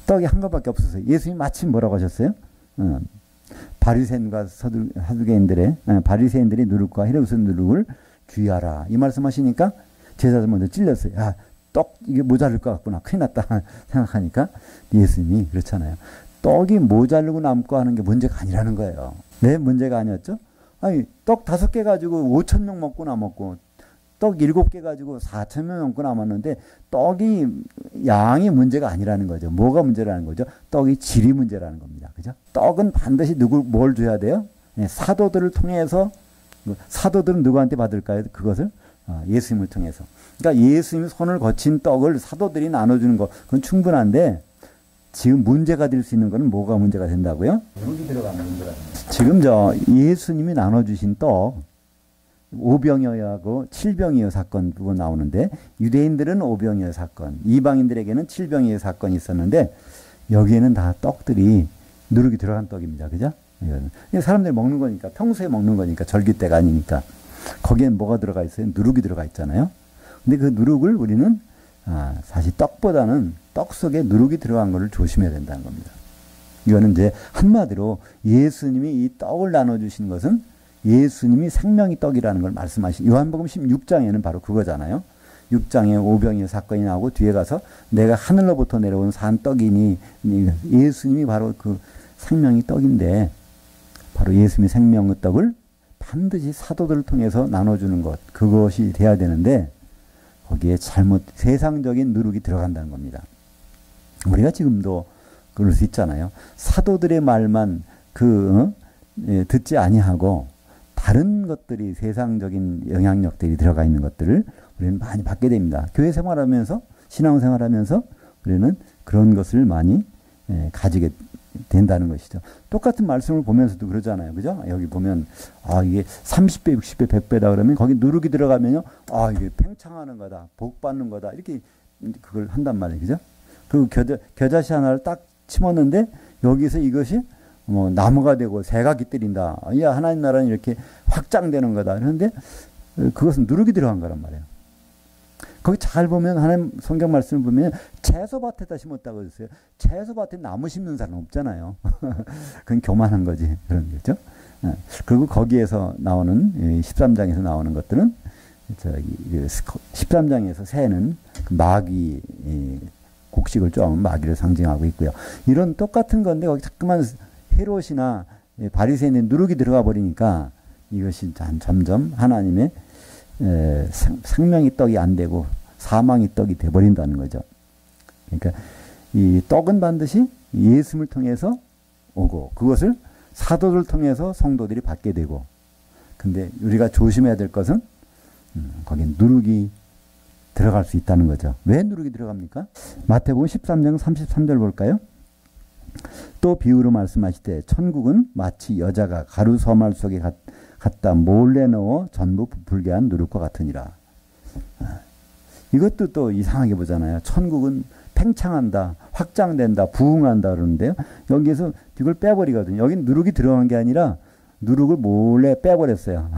떡이 한 것밖에 없었어요. 예수님 마침 뭐라고 하셨어요? 바리새인과 사두개인들의 바리새인들의 누룩과 헤롯의 누룩을 주의하라. 이 말씀하시니까 제자들 먼저 찔렸어요. 야, 떡 이게 모자랄 것 같구나. 큰일 났다 생각하니까 예수님이 그렇잖아요. 떡이 모자르고 남고 하는 게 문제가 아니라는 거예요. 왜 문제가 아니었죠? 아니 떡 5개 가지고 5,000명 먹고 남았고 떡 7개 가지고 4,000명 넘고 남았는데 떡이 양이 문제가 아니라는 거죠. 뭐가 문제라는 거죠? 떡이 질이 문제라는 겁니다. 그죠? 떡은 반드시 뭘 줘야 돼요? 사도들을 통해서 사도들은 누구한테 받을까요? 그것을 예수님을 통해서. 그러니까 예수님이 손을 거친 떡을 사도들이 나눠주는 거 그건 충분한데 지금 문제가 될 수 있는 거는 뭐가 문제가 된다고요? 누룩이 들어가는 문제가 됩니다. 지금 예수님이 나눠주신 떡 5병이어하고 7병이어 사건 부분 나오는데 유대인들은 5병이어 사건, 이방인들에게는 7병이어 사건이 있었는데 여기에는 다 떡들이 누룩이 들어간 떡입니다. 그죠? 사람들이 먹는 거니까 평소에 먹는 거니까 절기 때가 아니니까 거기엔 뭐가 들어가 있어요? 누룩이 들어가 있잖아요. 근데 그 누룩을 우리는 사실 떡보다는 떡 속에 누룩이 들어간 것을 조심해야 된다는 겁니다. 이거는 이제 한마디로 예수님이 이 떡을 나눠주신 것은 예수님이 생명의 떡이라는 걸 말씀하신 요한복음 16장에는 바로 그거잖아요. 6장에 오병이어 사건이 나오고 뒤에 가서 내가 하늘로부터 내려온 산 떡이니 예수님이 바로 그 생명의 떡인데 바로 예수님의 생명의 떡을 반드시 사도들을 통해서 나눠주는 것 그것이 돼야 되는데 거기에 세상적인 누룩이 들어간다는 겁니다. 우리가 지금도 그럴 수 있잖아요. 사도들의 말만 듣지 아니하고 다른 것들이 세상적인 영향력들이 들어가 있는 것들을 우리는 많이 받게 됩니다. 교회 생활하면서 신앙생활하면서 우리는 그런 것을 많이 가지게 된다는 것이죠. 똑같은 말씀을 보면서도 그러잖아요. 그죠? 여기 보면 이게 30배, 60배, 100배다 그러면 거기 누룩이 들어가면요. 이게 팽창하는 거다. 복 받는 거다. 이렇게 그걸 한단 말이에요. 그죠? 그 겨자씨 하나를 딱 심었는데 여기서 이것이 나무가 되고 새가 깃들인다. 야, 하나님 나라는 이렇게 확장되는 거다. 그런데 그것은 누룩이 들어간 거란 말이에요. 거기 잘 보면 하나님 성경 말씀을 보면 채소밭에다 심었다고 했어요. 채소밭에 나무 심는 사람 없잖아요. 그건 교만한 거지. 그런 거죠. 그리고 거기에서 나오는 13장에서 나오는 것들은 13장에서 새는 마귀 곡식을 쪼으면 마귀를 상징하고 있고요. 이런 똑같은 건데 거기 자꾸만 헤롯이나 바리새인의 누룩이 들어가 버리니까 이것이 점점 하나님의 생명의 떡이 안 되고 사망의 떡이 돼버린다는 거죠. 그러니까 이 떡은 반드시 예수님을 통해서 오고 그것을 사도를 통해서 성도들이 받게 되고 근데 우리가 조심해야 될 것은 거기에 누룩이 들어갈 수 있다는 거죠. 왜 누룩이 들어갑니까? 마태복음 13장 33절 볼까요? 또 비유로 말씀하시되 천국은 마치 여자가 가루 서말 속에 갖다 몰래 넣어 전부 부풀게 한 누룩과 같으니라. 이것도 또 이상하게 보잖아요. 천국은 팽창한다, 확장된다, 부흥한다 그러는데요. 여기에서 이걸 빼버리거든요. 여긴 누룩이 들어간 게 아니라 누룩을 몰래 빼버렸어요.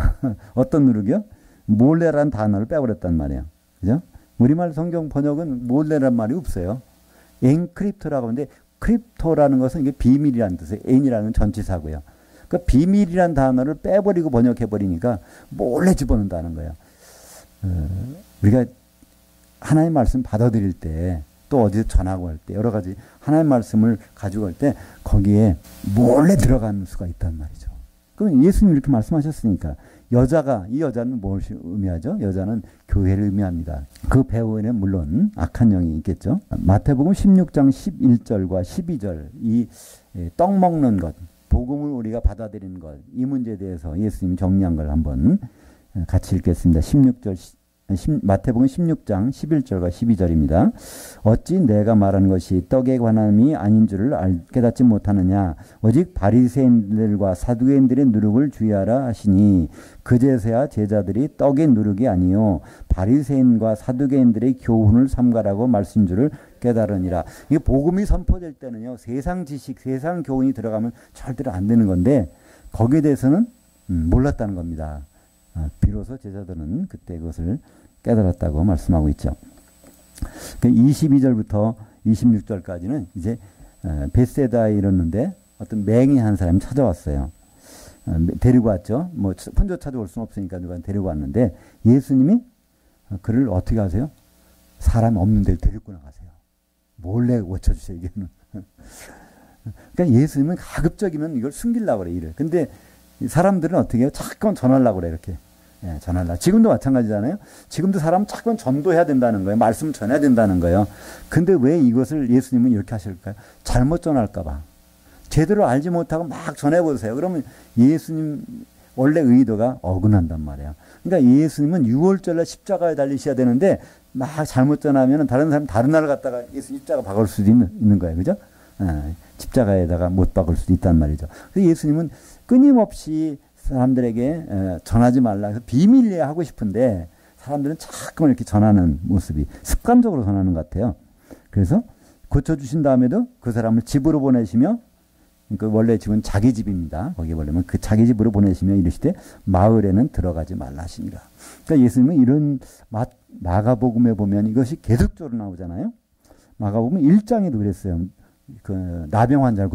어떤 누룩이요? 몰래라는 단어를 빼버렸단 말이에요. 그죠? 우리말 성경 번역은 몰래란 말이 없어요. 엔크립토라고 하는데 크립토라는 것은 이게 비밀이라는 뜻이에요. N이라는 전치사고요. 그 비밀이라는 단어를 빼버리고 번역해버리니까 몰래 집어넣는다는 거예요. 우리가 하나님의 말씀 받아들일 때 또 어디서 전하고 할 때 여러 가지 하나님의 말씀을 가지고 갈 때 거기에 몰래 들어가는 수가 있단 말이죠. 그럼 예수님이 이렇게 말씀하셨으니까 이 여자는 뭘 의미하죠? 여자는 교회를 의미합니다. 그 배후에는 물론 악한 영이 있겠죠. 마태복음 16장 11절과 12절 이 떡 먹는 것 복음을 우리가 받아들이는 것 이 문제에 대해서 예수님이 정리한 걸 한번 같이 읽겠습니다. 마태복음 16장 11절과 12절입니다. 어찌 내가 말하는 것이 떡에 관함이 아닌 줄을 깨닫지 못하느냐. 오직 바리새인들과 사두개인들의 누룩을 주의하라 하시니 그제서야 제자들이 떡의 누룩이 아니요 바리새인과 사두개인들의 교훈을 삼가라고 말씀인 줄을 깨달으니라. 이 복음이 선포될 때는요. 세상 지식, 세상 교훈이 들어가면 절대로 안 되는 건데 거기에 대해서는 몰랐다는 겁니다. 비로소 제자들은 그때 그것을 깨달았다고 말씀하고 있죠. 22절부터 26절까지는 이제 벳세다에 이르는데 어떤 맹인 한 사람이 찾아왔어요. 데리고 왔죠. 뭐 혼자 찾아올 수는 없으니까 누가 데리고 왔는데 예수님이 그를 어떻게 하세요? 사람 없는 데를 데리고 나가세요. 몰래 고쳐주세요. 이게는. 그러니까 예수님은 가급적이면 이걸 숨기려고 그래. 일을. 근데 사람들은 어떻게 해요? 자꾸만 전하려고 그래. 이렇게. 전하려고. 지금도 마찬가지잖아요. 지금도 사람 자꾸만 전도해야 된다는 거예요. 말씀 전해야 된다는 거예요. 근데 왜 이것을 예수님은 이렇게 하실까요? 잘못 전할까 봐. 제대로 알지 못하고 막 전해보세요. 그러면 예수님 원래 의도가 어긋난단 말이에요. 그러니까 예수님은 6월절날 십자가에 달리셔야 되는데 막 잘못 전하면 다른 사람 다른 날을 갖다가 예수님 십자가 박을 수도 있는 거예요. 그죠? 십자가에다가 못 박을 수도 있단 말이죠. 그래서 예수님은 끊임없이 사람들에게 전하지 말라 해서 비밀리에 하고 싶은데 사람들은 자꾸만 이렇게 전하는 모습이 습관적으로 전하는 것 같아요. 그래서 고쳐주신 다음에도 그 사람을 집으로 보내시며 그 원래 집은 자기 집입니다. 거기에 보려면 그 자기 집으로 보내시며 이르시되 마을에는 들어가지 말라 하시니라. 그러니까 예수님은 이런 마가복음에 보면 이것이 계속적으로 나오잖아요. 마가복음 1장에도 그랬어요. 그 나병 환자를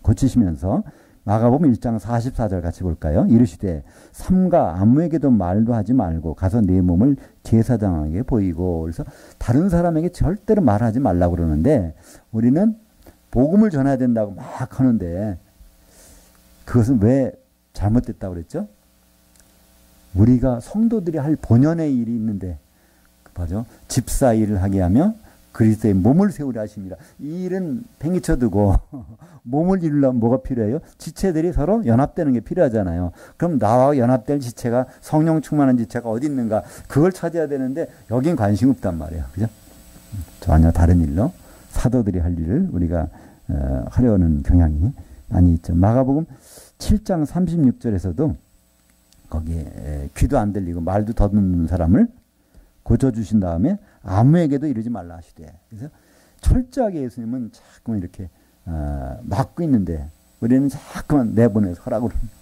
고치시면서 마가복음 1장 44절 같이 볼까요? 이르시되 삼가 아무에게도 말도 하지 말고 가서 내 몸을 제사장에게 보이고. 그래서 다른 사람에게 절대로 말하지 말라고 그러는데 우리는 복음을 전해야 된다고 막 하는데 그것은 왜 잘못됐다고 그랬죠? 우리가 성도들이 할 본연의 일이 있는데 맞죠? 집사 일을 하게 하며 그리스도의 몸을 세우려 하십니다. 이 일은 팽이쳐 두고 몸을 이루려면 뭐가 필요해요? 지체들이 서로 연합되는 게 필요하잖아요. 그럼 나와 연합될 지체가 성령 충만한 지체가 어디 있는가? 그걸 찾아야 되는데 여긴 관심 없단 말이에요. 그죠? 전혀 다른 일로 사도들이 할 일을 우리가 하려는 경향이 많이 있죠. 마가복음 7장 36절에서도 거기에 귀도 안 들리고 말도 더듬는 사람을 고쳐주신 다음에 아무에게도 이르지 말라 하시되. 그래서 철저하게 예수님은 자꾸만 이렇게 막고 있는데 우리는 자꾸만 내보내서 하라고 그럽니다.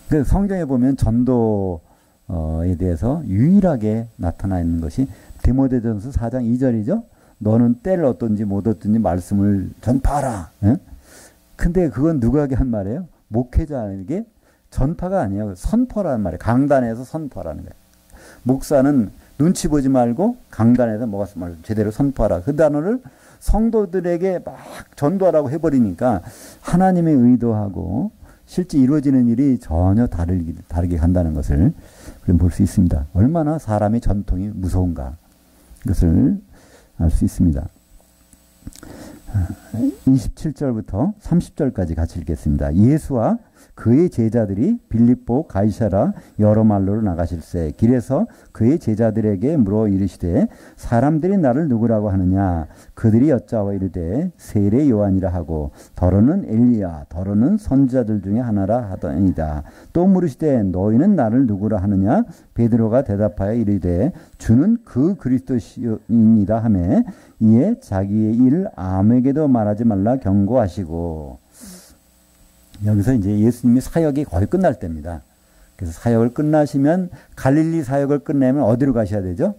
그래서 성경에 보면 전도에 대해서 유일하게 나타나 있는 것이 디모데전서 4장 2절이죠. 너는 때를 얻든지 못 얻든지 말씀을 전파하라. 예? 근데 그건 누구에게 한 말이에요? 목회자에게 전파가 아니에요. 선포라는 말이에요. 강단에서 선포라는 거예요. 목사는 눈치 보지 말고 강단에서 뭐가 제대로 선포하라. 그 단어를 성도들에게 막 전도하라고 해버리니까 하나님의 의도하고 실제 이루어지는 일이 전혀 다르게 간다는 것을 볼 수 있습니다. 얼마나 사람의 전통이 무서운가. 이것을 알 수 있습니다. 27절부터 30절까지 같이 읽겠습니다. 예수와 그의 제자들이 빌립보 가이사라 여러 말로로 나가실세 길에서 그의 제자들에게 물어 이르시되 사람들이 나를 누구라고 하느냐. 그들이 여짜와 이르되 세례 요한이라 하고 더러는 엘리야 더러는 선지자들 중에 하나라 하더니이다. 또 물으시되 너희는 나를 누구라 하느냐. 베드로가 대답하여 이르되 주는 그 그리스도시니이다 하매 이에 자기의 일을 아무에게도 말하지 말라 경고하시고. 여기서 이제 예수님이 사역이 거의 끝날 때입니다. 그래서 사역을 끝나시면 갈릴리 사역을 끝내면 어디로 가셔야 되죠?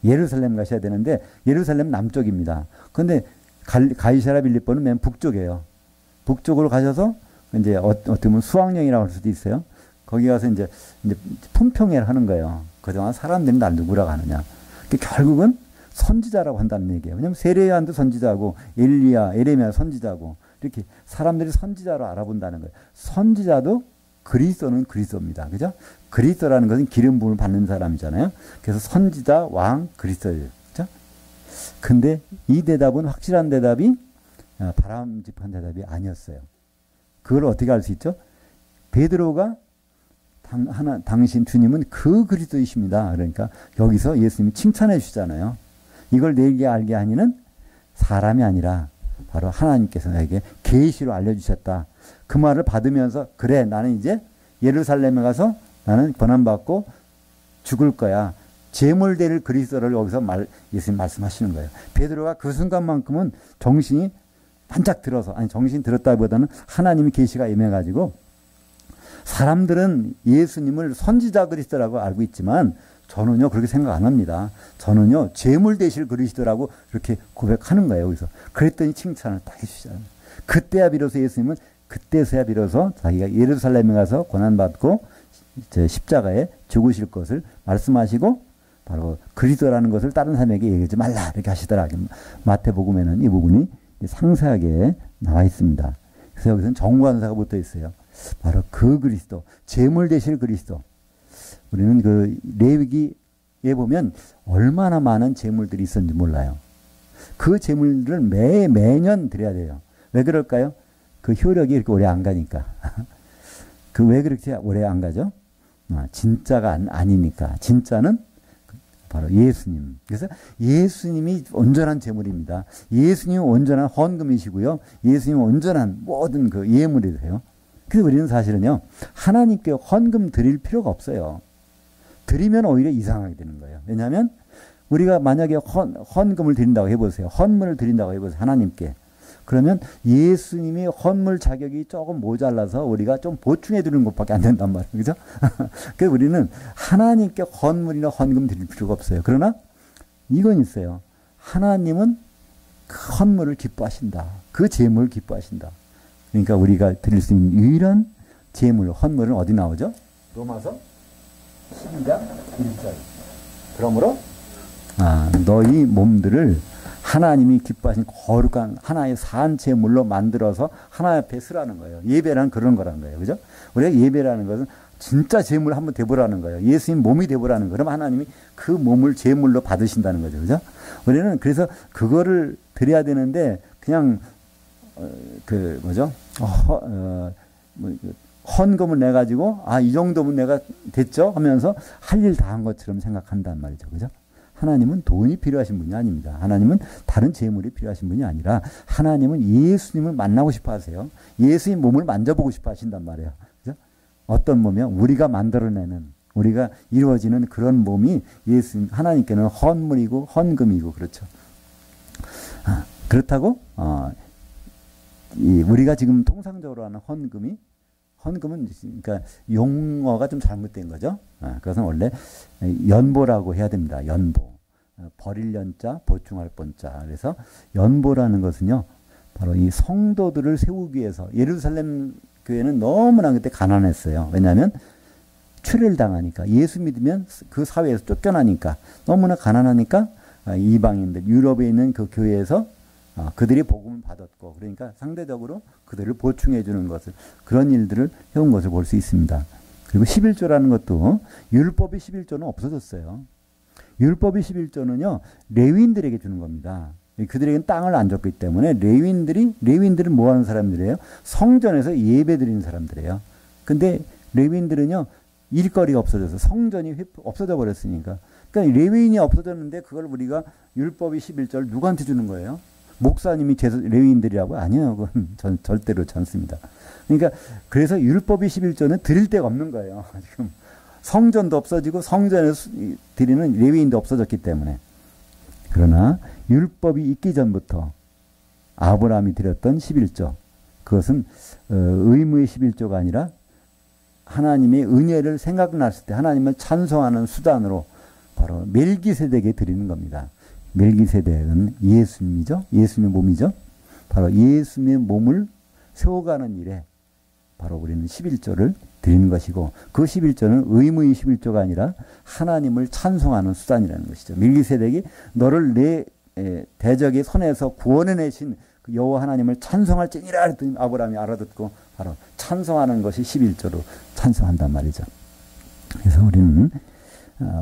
예루살렘 가셔야 되는데 예루살렘 남쪽입니다. 그런데 가이사라 빌립보는 맨 북쪽이에요. 북쪽으로 가셔서 이제 어떻게 보면 수학여행이라고 할 수도 있어요. 거기 가서 이제 품평회를 하는 거예요. 그동안 사람들이 날 누구라고 하느냐. 결국은 선지자라고 한다는 얘기예요. 왜냐하면 세례요한도 선지자고 엘리야, 에레미야 선지자고 이렇게 사람들이 선지자로 알아본다는 거예요. 선지자도 그리스도는 그리스도입니다. 그죠? 그리스도라는 것은 기름 부음을 받는 사람이잖아요. 그래서 선지자, 왕, 그리스도예요. 그죠? 근데 이 대답은 확실한 대답이 바람직한 대답이 아니었어요. 그걸 어떻게 알 수 있죠? 베드로가 당신 주님은 그 그리스도이십니다. 그러니까 여기서 예수님이 칭찬해 주시잖아요. 이걸 내게 알게 하니는 사람이 아니라 바로 하나님께서 나에게 계시로 알려주셨다. 그 말을 받으면서 그래 나는 이제 예루살렘에 가서 나는 권한받고 죽을 거야. 제물될 그리스도를 여기서 예수님 말씀하시는 거예요. 베드로가 그 순간만큼은 정신이 반짝 들어서 정신이 들었다기보다는 하나님의 계시가 임해가지고 사람들은 예수님을 선지자 그리스도라고 알고 있지만 저는요 그렇게 생각 안 합니다. 저는요 제물 되실 그리스도라고 그렇게 고백하는 거예요. 그래서 그랬더니 칭찬을 딱 해주시잖아요. 그때야 비로소 예수님은 그때서야 비로소 자기가 예루살렘에 가서 고난받고 십자가에 죽으실 것을 말씀하시고 바로 그리스도라는 것을 다른 사람에게 얘기하지 말라 이렇게 하시더라고요. 마태복음에는 이 부분이 상세하게 나와 있습니다. 그래서 여기서는 정관사가 붙어 있어요. 바로 그 그리스도, 제물 되실 그리스도. 우리는 그 레위기에 보면 얼마나 많은 제물들이 있었는지 몰라요. 그 제물들을 매년 드려야 돼요. 왜 그럴까요? 그 효력이 이렇게 오래 안 가니까. 그 왜 그렇게 오래 안 가죠? 진짜가 아니니까. 진짜는 바로 예수님. 그래서 예수님이 온전한 제물입니다. 예수님은 온전한 헌금이시고요. 예수님은 온전한 모든 그 예물이세요. 그래서 우리는 사실은요, 하나님께 헌금 드릴 필요가 없어요. 드리면 오히려 이상하게 되는 거예요. 왜냐하면 우리가 만약에 헌금을 드린다고 해보세요. 헌물을 드린다고 해보세요. 하나님께. 그러면 예수님이 헌물 자격이 조금 모자라서 우리가 좀 보충해 드리는 것밖에 안 된단 말이에요. 그죠? 그래서 우리는 하나님께 헌물이나 헌금 드릴 필요가 없어요. 그러나 이건 있어요. 하나님은 그 헌물을 기뻐하신다. 그 제물을 기뻐하신다. 그러니까 우리가 드릴 수 있는 유일한 제물, 헌물은 어디 나오죠? 로마서 12장 1절. 그러므로 너희 몸들을 하나님이 기뻐하신 거룩한 하나의 산 제물로 만들어서 하나님 앞에 쓰라는 거예요. 예배란 그런 거란 거예요. 그죠? 우리가 예배라는 것은 진짜 제물 한번 대보라는 거예요. 예수님 몸이 대보라는 거예요. 그럼 하나님이 그 몸을 제물로 받으신다는 거죠. 그죠? 우리는 그래서 그거를 드려야 되는데 그냥 헌금을 내 가지고 이 정도면 내가 됐죠 하면서 할 일 다 한 것처럼 생각한단 말이죠. 그죠? 하나님은 돈이 필요하신 분이 아닙니다. 하나님은 다른 재물이 필요하신 분이 아니라 하나님은 예수님을 만나고 싶어 하세요. 예수님 몸을 만져보고 싶어 하신단 말이에요. 그죠? 어떤 몸이요? 우리가 만들어내는, 우리가 이루어지는 그런 몸이 예수님, 하나님께는 헌물이고 헌금이고 그렇죠. 그렇다고 우리가 지금 통상적으로 하는 헌금은 그러니까 용어가 좀 잘못된 거죠. 그것은 원래 연보라고 해야 됩니다. 연보. 버릴 연자, 보충할 본자. 그래서 연보라는 것은요, 바로 이 성도들을 세우기 위해서, 예루살렘 교회는 너무나 그때 가난했어요. 왜냐하면 추례를 당하니까, 예수 믿으면 그 사회에서 쫓겨나니까, 너무나 가난하니까 이방인들, 유럽에 있는 그 교회에서 그들이 복음을 받았고, 그러니까 상대적으로 그들을 보충해 주는 것을, 그런 일들을 해온 것을 볼 수 있습니다. 그리고 11조라는 것도, 율법이 11조는 없어졌어요. 율법이 11조는요, 레위인들에게 주는 겁니다. 그들에게는 땅을 안 줬기 때문에 레위인들은 뭐 하는 사람들이에요? 성전에서 예배 드리는 사람들이에요. 근데 레위인들은요, 일거리가 없어져서 성전이 없어져 버렸으니까. 그러니까 레위인이 없어졌는데 그걸 우리가 율법이 11조를 누구한테 주는 거예요? 목사님이 레위인들이라고? 아니에요. 그건 절대로 않습니다. 그러니까 그래서 율법이 11조는 드릴 데가 없는 거예요. 지금 성전도 없어지고 성전에서 드리는 레위인도 없어졌기 때문에. 그러나 율법이 있기 전부터 아브라함이 드렸던 11조, 그것은 의무의 11조가 아니라 하나님의 은혜를 생각났을 때 하나님을 찬송하는 수단으로 바로 멜기세덱에 드리는 겁니다. 멜기세덱은 예수님이죠. 예수님의 몸이죠. 바로 예수님의 몸을 세워가는 일에 바로 우리는 11조를 드리는 것이고, 그 11조는 의무의 11조가 아니라 하나님을 찬송하는 수단이라는 것이죠. 멜기세덱이 너를 내 대적의 손에서 구원해내신 그 여호와 하나님을 찬송할지니라 했더니 아브라함이 알아듣고 바로 찬송하는 것이 11조로 찬송한단 말이죠. 그래서 우리는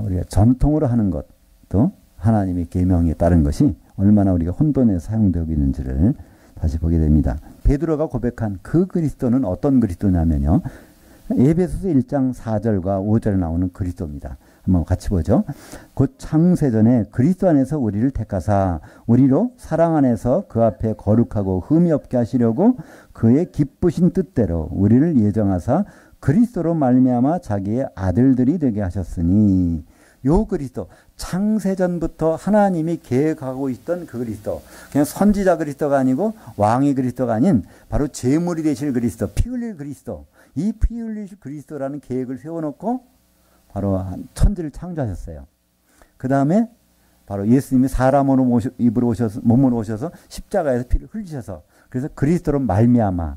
우리가 전통으로 하는 것도 하나님의 계명에 따른 것이 얼마나 우리가 혼돈에 사용되고 있는지를 다시 보게 됩니다. 베드로가 고백한 그 그리스도는 어떤 그리스도냐면요, 에베소서 1장 4절과 5절에 나오는 그리스도입니다. 한번 같이 보죠. 곧 창세전에 그리스도 안에서 우리를 택하사 우리로 사랑 안에서 그 앞에 거룩하고 흠이 없게 하시려고 그의 기쁘신 뜻대로 우리를 예정하사 그리스도로 말미암아 자기의 아들들이 되게 하셨으니, 요 그리스도, 창세전부터 하나님이 계획하고 있던 그 그리스도, 그냥 선지자 그리스도가 아니고 왕의 그리스도가 아닌 바로 제물이 되실 그리스도, 피 흘릴 그리스도, 이 피 흘릴 그리스도라는 계획을 세워놓고 바로 천지를 창조하셨어요. 그 다음에 바로 예수님이 사람으로 몸으로 오셔서 십자가에서 피를 흘리셔서, 그래서 그리스도로 말미암아,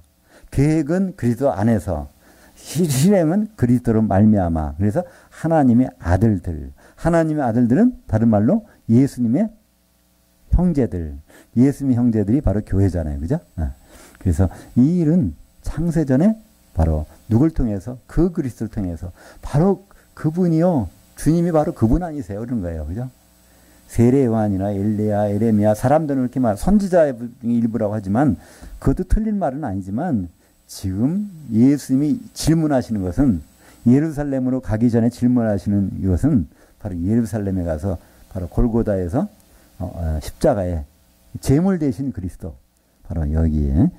계획은 그리스도 안에서, 실행은 그리스도로 말미암아, 그래서 하나님의 아들들, 하나님의 아들들은 다른 말로 예수님의 형제들, 예수님의 형제들이 바로 교회잖아요. 그죠? 그래서 이 일은 창세전에 바로 누굴 통해서? 그 그리스도를 통해서, 바로 그분이요, 주님이 바로 그분 아니세요? 그런 거예요. 그죠? 세례 요한이나 엘레야, 에레미야, 사람들은 이렇게 선지자의 일부라고 하지만 그것도 틀린 말은 아니지만, 지금 예수님이 질문하시는 것은, 예루살렘으로 가기 전에 질문하시는 이것은 바로 예루살렘에 가서 바로 골고다에서 십자가에 제물 되신 그리스도, 바로 여기에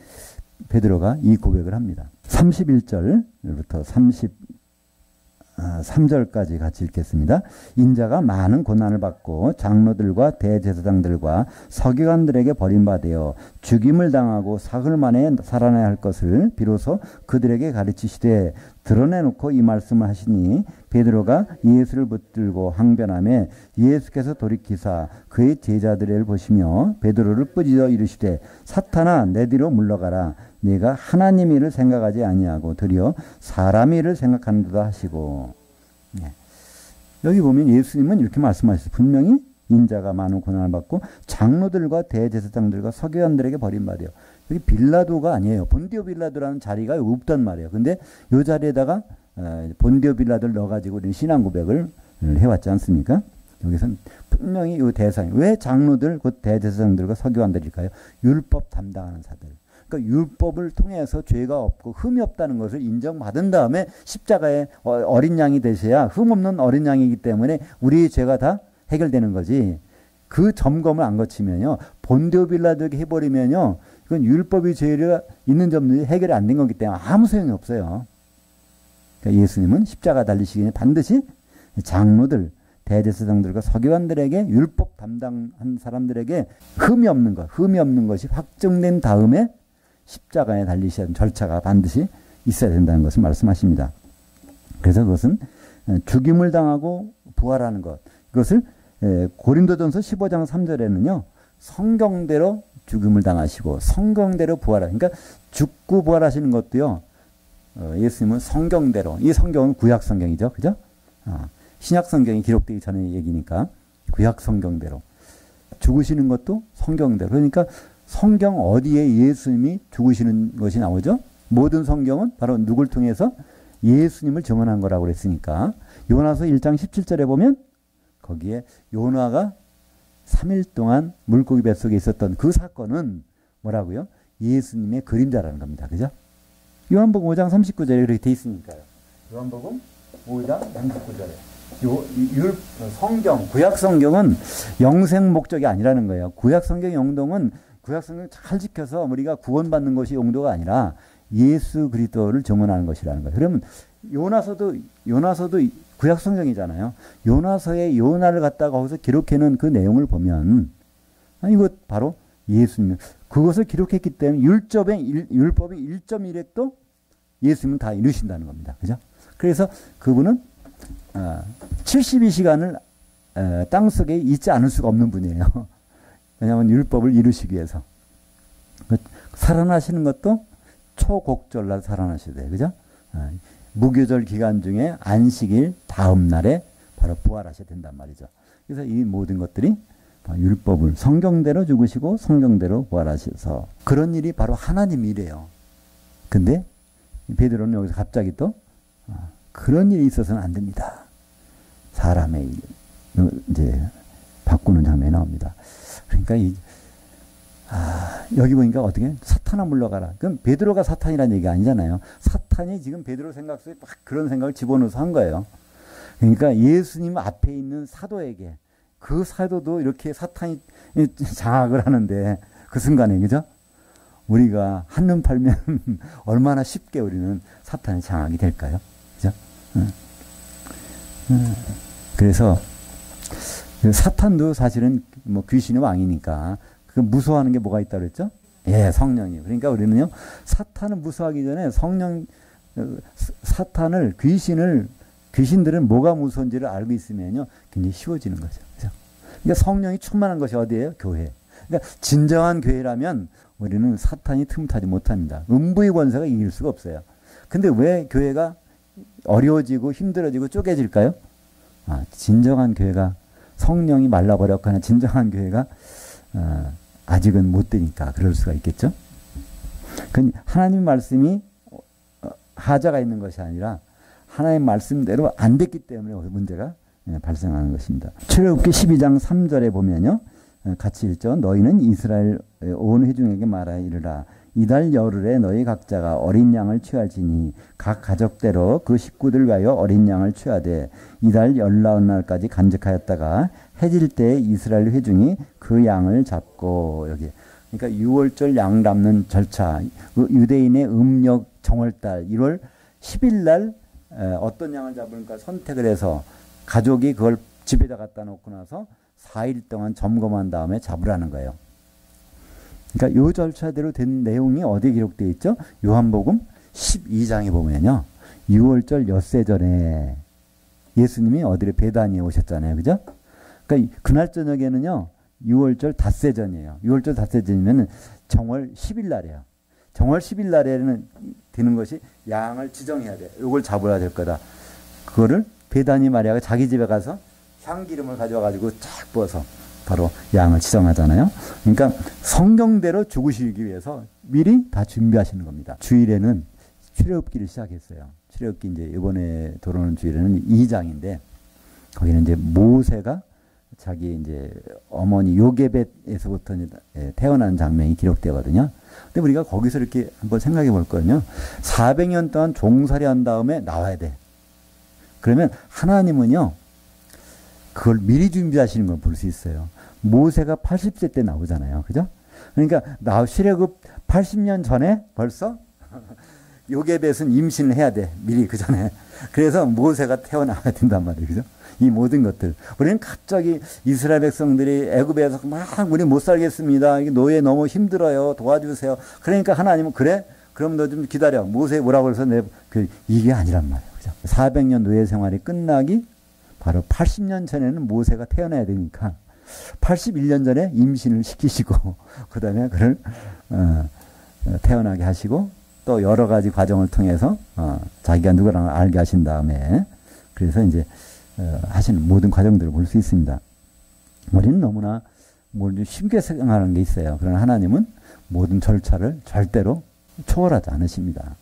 베드로가 이 고백을 합니다. 31절부터 33절까지 같이 읽겠습니다. 인자가 많은 고난을 받고 장로들과 대제사장들과 서기관들에게 버림받아 죽임을 당하고 사흘 만에 살아나야 할 것을 비로소 그들에게 가르치시되 드러내놓고 이 말씀을 하시니 베드로가 예수를 붙들고 항변하며 예수께서 돌이키사 그의 제자들을 보시며 베드로를 뿌짖어 이르시되 사탄아 내 뒤로 물러가라 네가 하나님 일을 생각하지 아니하고 도리어 사람 일을 생각하는도다 하시고. 네. 여기 보면 예수님은 이렇게 말씀하셨어요. 분명히 인자가 많은 고난을 받고 장로들과 대제사장들과 서기관들에게 버린 말이에요. 여기 빌라도가 아니에요. 본디오 빌라도라는 자리가 없단 말이에요. 근데 이 자리에다가 본디오 빌라도를 넣어가지고 우리는 신앙 고백을 해왔지 않습니까? 여기서는 분명히 이 대상이 왜 장로들 곧 대제사장들과 서기관들일까요? 율법 담당하는 자들. 그러니까 율법을 통해서 죄가 없고 흠이 없다는 것을 인정받은 다음에 십자가에 어린 양이 되셔야 흠 없는 어린 양이기 때문에 우리의 죄가 다 해결되는 거지. 그 점검을 안 거치면요. 본디오 빌라도에게 해버리면요. 그건 율법이 죄가 있는 점들이 해결이 안 된 거기 때문에 아무 소용이 없어요. 그러니까 예수님은 십자가 달리시기 전에 반드시 장로들, 대제사장들과 서기관들에게 율법 담당한 사람들에게 흠이 없는 것이 확정된 다음에 십자가에 달리셔야 하는 절차가 반드시 있어야 된다는 것을 말씀하십니다. 그래서 그것은 죽임을 당하고 부활하는 것. 이것을 고린도전서 15장 3절에는요. 성경대로 죽음을 당하시고 성경대로 부활하시고 그러니까 죽고 부활하시는 것도요. 예수님은 성경대로 이 성경은 구약 성경이죠. 그죠? 신약 성경이 기록되기 전의 얘기니까 구약 성경대로 죽으시는 것도 성경대로 그러니까 성경 어디에 예수님이 죽으시는 것이 나오죠? 모든 성경은 바로 누굴 통해서 예수님을 증언한 거라고 그랬으니까 요나서 1장 17절에 보면 거기에 요나가 3일 동안 물고기 뱃속에 있었던 그 사건은 뭐라고요? 예수님의 그림자라는 겁니다. 그죠? 요한복음 5장 39절에 그렇게 돼 있으니까요. 요한복음 5장 39절에 성경, 구약 성경은 영생 목적이 아니라는 거예요. 구약 성경 용도는 구약 성경 잘 지켜서 우리가 구원받는 것이 용도가 아니라 예수 그리스도를 증언하는 것이라는 거예요. 그러면 요나서도 구약 성경이잖아요. 요나서의 요나를 갖다가 거기서 기록해놓은 그 내용을 보면 이것 바로 예수님 그것을 기록했기 때문에 율법의 1.1획도 예수님은 다 이루신다는 겁니다. 그죠? 그래서 그분은 72시간을 땅속에 있지 않을 수가 없는 분이에요. 왜냐하면 율법을 이루시기 위해서. 살아나시는 것도 초곡절날 살아나셔야 돼요. 그죠? 무교절 기간 중에 안식일 다음 날에 바로 부활하셔야 된단 말이죠. 그래서 이 모든 것들이 율법을 성경대로 죽으시고 성경대로 부활하셔서 그런 일이 바로 하나님 일이에요. 근데 베드로는 여기서 갑자기 또 그런 일이 있어서는 안 됩니다. 사람의 일 이제 바꾸는 장면이 나옵니다. 그러니까 여기 보니까 어떻게 사탄아 물러가라. 그럼 베드로가 사탄이라는 얘기가 아니잖아요. 사탄이 지금 베드로 생각 속에 막 그런 생각을 집어넣어서 한 거예요. 그러니까 예수님 앞에 있는 사도에게 그 사도도 이렇게 사탄이 장악을 하는데 그 순간에 그죠? 우리가 한눈 팔면 얼마나 쉽게 우리는 사탄의 장악이 될까요? 그죠? 그래서 사탄도 사실은 뭐 귀신의 왕이니까 그 무서워하는 게 뭐가 있다고 그랬죠? 예, 성령이에요. 그러니까 우리는요, 사탄을 무서워하기 전에 사탄을, 귀신들은 뭐가 무서운지를 알고 있으면요, 굉장히 쉬워지는 거죠. 그죠? 그러니까 성령이 충만한 것이 어디예요? 교회. 그러니까 진정한 교회라면 우리는 사탄이 틈타지 못합니다. 음부의 권세가 이길 수가 없어요. 근데 왜 교회가 어려워지고 힘들어지고 쪼개질까요? 진정한 교회가 성령이 말라버렸거나 진정한 교회가 아직은 못 되니까 그럴 수가 있겠죠. 하나님 말씀이 하자가 있는 것이 아니라 하나님 말씀대로 안 됐기 때문에 문제가 발생하는 것입니다. 출애굽기 12장 3절에 보면요. 같이 읽죠. 너희는 이스라엘 온 회중에게 말하여 이르라. 이달 열흘에 너희 각자가 어린 양을 취할지니 각 가족대로 그 식구들 위하여 어린 양을 취하되 이달 19날까지 간직하였다가 해질 때 이스라엘 회중이 그 양을 잡고 여기 그러니까 6월절 양 잡는 절차 유대인의 음력 정월달 1월 10일 날 어떤 양을 잡을까 선택을 해서 가족이 그걸 집에다 갖다 놓고 나서 4일 동안 점검한 다음에 잡으라는 거예요. 그러니까 이 절차대로 된 내용이 어디에 기록되어 있죠? 요한복음 12장에 보면요. 6월절 엿새 전에 예수님이 어디를 베다니에 오셨잖아요. 그죠? 그러니까 그날 저녁에는요. 6월절 닷새 전이에요. 6월절 닷새 전이면 정월 10일 날이에요. 정월 10일 날에는 되는 것이 양을 지정해야 돼. 이걸 잡아야 될 거다. 그거를 베다니 마리아가 자기 집에 가서 향기름을 가져와 가지고 쫙 부어서 바로 양을 지정하잖아요. 그러니까 성경대로 죽으시기 위해서 미리 다 준비하시는 겁니다. 주일에는 출애굽기를 시작했어요. 출애굽기 이제 이번에 들어오는 주일에는 2장인데 거기는 이제 모세가 자기 이제 어머니 요게벳에서부터 태어난 장면이 기록되거든요. 근데 우리가 거기서 이렇게 한번 생각해 볼 거는요. 400년 동안 종살이 한 다음에 나와야 돼. 그러면 하나님은요. 그걸 미리 준비하시는 걸 볼 수 있어요. 모세가 80세 때 나오잖아요. 그죠? 그러니까 출애굽 80년 전에 벌써 요게벳은 임신을 해야 돼. 미리 그 전에. 그래서 모세가 태어나야 된단 말이에요. 그죠? 이 모든 것들. 우리는 갑자기 이스라엘 백성들이 애굽에서 막 우리 못 살겠습니다. 노예 너무 힘들어요. 도와주세요. 그러니까 하나님은 그래? 그럼 너 좀 기다려. 모세 뭐라고 해서 이게 아니란 말이에요. 그죠? 400년 노예 생활이 끝나기 바로 80년 전에는 모세가 태어나야 되니까 81년 전에 임신을 시키시고 그 다음에 그를 태어나게 하시고 또 여러 가지 과정을 통해서 자기가 누구랑 알게 하신 다음에 그래서 이제 하시는 모든 과정들을 볼 수 있습니다. 우리는 너무나 쉽게 생각하는 게 있어요. 그러나 하나님은 모든 절차를 절대로 초월하지 않으십니다.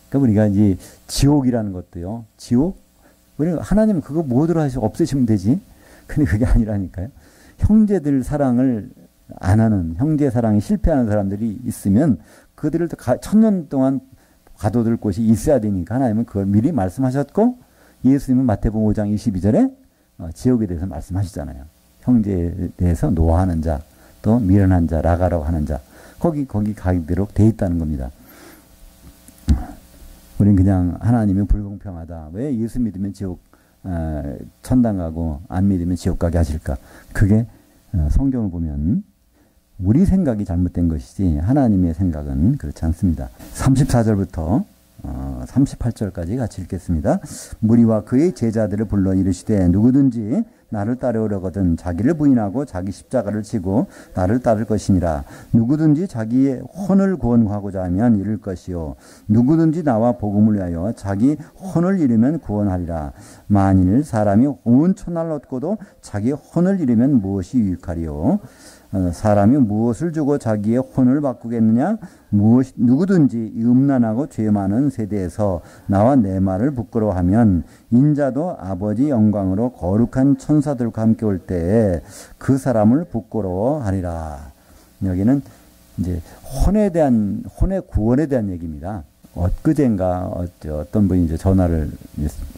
그러니까 우리가 이제 지옥이라는 것도요. 지옥? 우리 하나님 그거 뭐더러 하시고 없애시면 되지. 근데 그게 아니라니까요. 형제들 사랑을 안 하는, 형제 사랑에 실패하는 사람들이 있으면 그들을 1000년 동안 가둬둘 곳이 있어야 되니까 하나님은 그걸 미리 말씀하셨고 예수님은 마태복음 5장 22절에 지옥에 대해서 말씀하시잖아요. 형제에 대해서 노하는 자, 또 미련한 자, 라가라고 하는 자. 거기 가기대로 돼 있다는 겁니다. 우린 그냥 하나님이 불공평하다. 왜 예수 믿으면 지옥, 천당 가고 안 믿으면 지옥 가게 하실까? 그게 성경을 보면 우리 생각이 잘못된 것이지 하나님의 생각은 그렇지 않습니다. 34절부터 38절까지 같이 읽겠습니다. 무리와 그의 제자들을 불러 이르시되 누구든지 나를 따르려거든 자기를 부인하고 자기 십자가를 지고 나를 따를 것이니라. 누구든지 자기의 혼을 구원하고자 하면 잃을 것이요 누구든지 나와 복음을 위하여 자기 혼을 잃으면 구원하리라. 만일 사람이 온 천하를 얻고도 자기 혼을 잃으면 무엇이 유익하리요. 사람이 무엇을 주고 자기의 혼을 바꾸겠느냐? 누구든지 이 음란하고 죄 많은 세대에서 나와 내 말을 부끄러워하면 인자도 아버지 영광으로 거룩한 천사들과 함께 올 때에 그 사람을 부끄러워하리라. 여기는 이제 혼의 구원에 대한 얘기입니다. 엊그젠가 어떤 분이 이제 전화를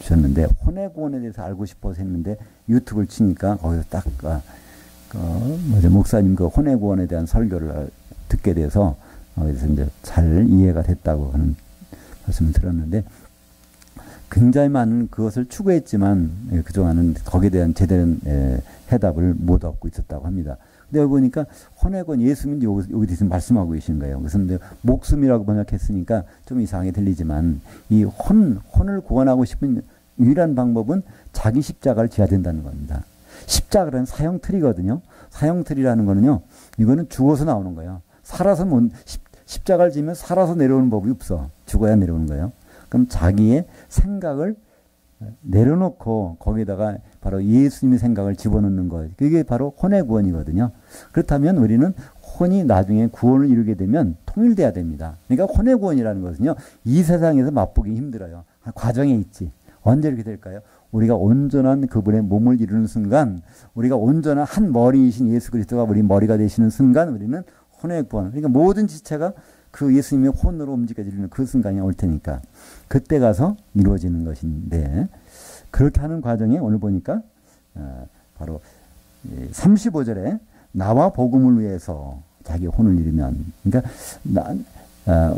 주셨는데 혼의 구원에 대해서 알고 싶어서 했는데 유튜브를 치니까 거기서 딱 목사님 그 혼의 구원에 대한 설교를 듣게 돼서 그래서 이제 잘 이해가 됐다고 하는 말씀을 들었는데 굉장히 많은 그것을 추구했지만 그동안은 거기에 대한 제대로 해답을 못 얻고 있었다고 합니다. 근데 여기 보니까 혼의 구원 예수님이 여기서 말씀하고 계신 거예요. 그래서 목숨이라고 번역했으니까 좀 이상하게 들리지만 이 혼을 구원하고 싶은 유일한 방법은 자기 십자가를 지어야 된다는 겁니다. 십자가는 사형틀이거든요. 사형틀이라는 거는요. 이거는 죽어서 나오는 거예요. 살아서 십자가를 지면 살아서 내려오는 법이 없어. 죽어야 내려오는 거예요. 그럼 자기의 생각을 내려놓고 거기다가 바로 예수님의 생각을 집어넣는 것. 그게 바로 혼의 구원이거든요. 그렇다면 우리는 혼이 나중에 구원을 이루게 되면 통일돼야 됩니다. 그러니까 혼의 구원이라는 것은요. 이 세상에서 맛보기 힘들어요. 과정에 있지. 언제 이렇게 될까요? 우리가 온전한 그분의 몸을 이루는 순간, 우리가 온전한 한 머리이신 예수 그리스도가 우리 머리가 되시는 순간 우리는 혼의 구원. 그러니까 모든 지체가 그 예수님의 혼으로 움직여지는 그 순간이 올 테니까 그때 가서 이루어지는 것인데 그렇게 하는 과정에 오늘 보니까 바로 35절에 나와 복음을 위해서 자기 혼을 잃으면 그러니까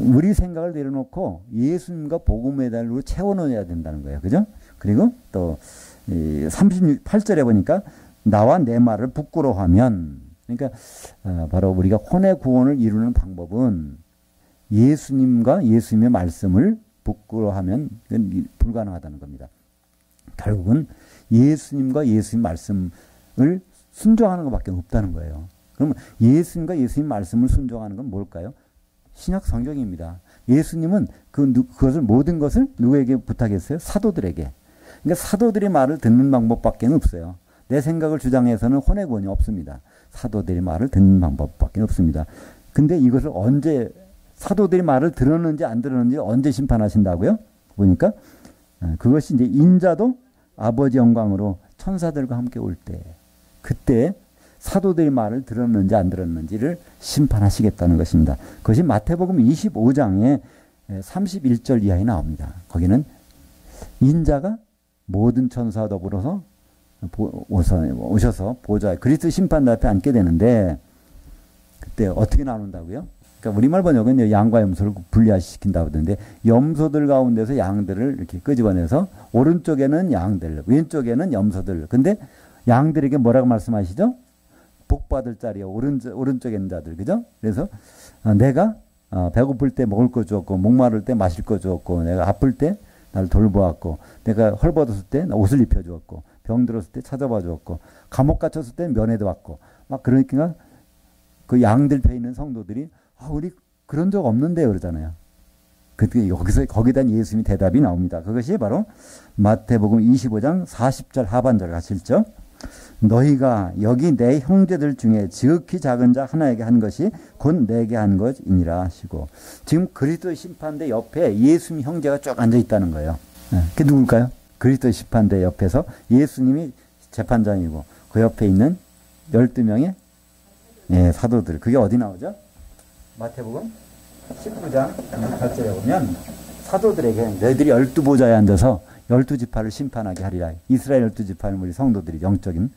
우리 생각을 내려놓고 예수님과 복음의 달로 채워넣어야 된다는 거예요. 그죠? 그리고 또 38절에 보니까 나와 내 말을 부끄러워하면 그러니까 바로 우리가 혼의 구원을 이루는 방법은 예수님과 예수님의 말씀을 부끄러워하면 이건 불가능하다는 겁니다. 결국은 예수님과 예수님 말씀을 순종하는 것밖에 없다는 거예요. 그러면 예수님과 예수님 말씀을 순종하는 건 뭘까요? 신약 성경입니다. 예수님은 그것을 모든 것을 누구에게 부탁했어요? 사도들에게. 그러니까 사도들의 말을 듣는 방법밖에 없어요. 내 생각을 주장해서는 혼의 구원이 없습니다. 사도들의 말을 듣는 방법밖에 없습니다. 근데 이것을 언제 사도들의 말을 들었는지 안 들었는지 언제 심판하신다고요? 보니까 그것이 이제 인자도 아버지 영광으로 천사들과 함께 올 때, 그때 사도들의 말을 들었는지 안 들었는지를 심판하시겠다는 것입니다. 그것이 마태복음 25장에 31절 이하에 나옵니다. 거기는 인자가 모든 천사와 더불어서 오셔서 보좌에 그리스도 심판대 앞에 앉게 되는데, 그때 어떻게 나눈다고요? 그러니까 우리말 번역은 양과 염소를 분리시킨다고 하던데, 염소들 가운데서 양들을 이렇게 끄집어내서 오른쪽에는 양들, 왼쪽에는 염소들. 근데 양들에게 뭐라고 말씀하시죠? 복 받을 자리요. 오른쪽에 있는 자들. 그죠? 그래서 내가 배고플 때 먹을 거 주었고, 목마를 때 마실 거 주었고, 내가 아플 때 나를 돌보았고, 내가 헐벗었을 때 옷을 입혀 주었고, 병 들었을 때 찾아봐 주었고, 감옥 갇혔을 때 면회도 왔고, 막 그러니까 그 양들 배 있는 성도들이 우리 그런 적 없는데 그러잖아요. 그때 여기서 거기에 대한 예수님의 대답이 나옵니다. 그것이 바로 마태복음 25장 40절 하반절 가실죠. 너희가 여기 내 형제들 중에 지극히 작은 자 하나에게 한 것이 곧 내게 한 것이니라 하시고, 지금 그리스도 심판대 옆에 예수님 형제가 쭉 앉아 있다는 거예요. 그게 누굴까요? 그리스도 심판대 옆에서 예수님이 재판장이고 그 옆에 있는 12명의 사도들. 그게 어디 나오죠? 마태복음 19장 8절에 보면 사도들에게 너희들이 12보좌에 앉아서 12지파를 심판하게 하리라. 이스라엘 12지파는 우리 성도들이 영적인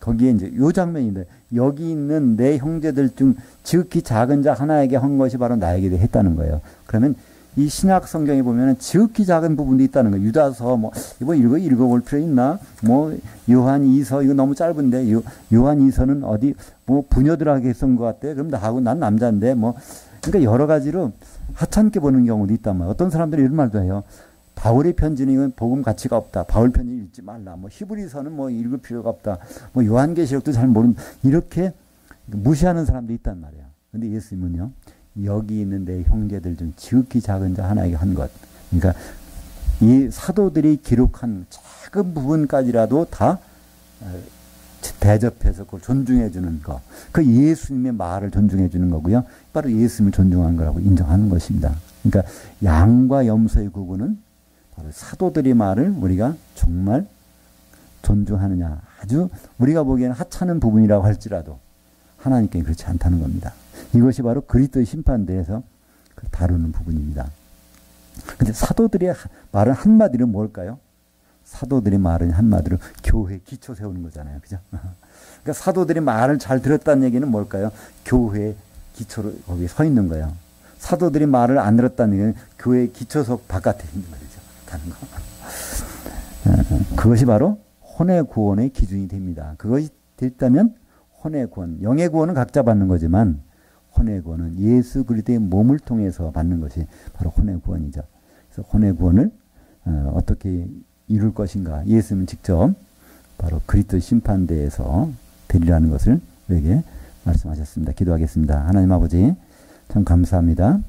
거기에 이제 요 장면인데, 여기 있는 내 형제들 중 지극히 작은 자 하나에게 한 것이 바로 나에게 했다는 거예요. 그러면 이 신약 성경에 보면은 지극히 작은 부분도 있다는 거예요. 유다서 이거 읽어볼 필요 있나? 요한 2서 이거 너무 짧은데 요한 2서는 어디 부녀들에게 쓴 것 같대. 그럼 나하고 난 남자인데 그러니까 여러 가지로 하찮게 보는 경우도 있단 말이에요. 어떤 사람들이 이런 말도 해요. 바울의 편지는 이건 복음 가치가 없다. 바울 편지 읽지 말라. 히브리서는 읽을 필요가 없다. 요한계시록도 잘 모르는, 이렇게 무시하는 사람도 있단 말이에요. 근데 예수님은요, 여기 있는 내 형제들 중 지극히 작은 자 하나에게 한 것. 그러니까 이 사도들이 기록한 작은 부분까지라도 다 대접해서 그걸 존중해 주는 것. 그 예수님의 말을 존중해 주는 거고요. 바로 예수님을 존중하는 거라고 인정하는 것입니다. 그러니까 양과 염소의 구분은 바로 사도들의 말을 우리가 정말 존중하느냐, 아주 우리가 보기에는 하찮은 부분이라고 할지라도 하나님께 그렇지 않다는 겁니다. 이것이 바로 그리스도의 심판대에서 다루는 부분입니다. 근데 사도들의 말은 한마디로 뭘까요? 사도들의 말은 한마디로 교회 기초 세우는 거잖아요. 그죠? 그러니까 사도들의 말을 잘 들었다는 얘기는 뭘까요? 교회의 기초로 거기에 서 있는 거예요. 사도들이 말을 안 들었다는 얘기는 교회의 기초석 바깥에 있는 거죠. 가는 거. 그것이 바로 혼의 구원의 기준이 됩니다. 그것이 됐다면 혼의 구원, 영의 구원은 각자 받는 거지만 혼의 구원은 예수 그리스도의 몸을 통해서 받는 것이 바로 혼의 구원이죠. 그래서 혼의 구원을 어떻게 이룰 것인가, 예수님은 직접 바로 그리스도 심판대에서 되리라는 것을 우리에게 말씀하셨습니다. 기도하겠습니다. 하나님 아버지, 참 감사합니다.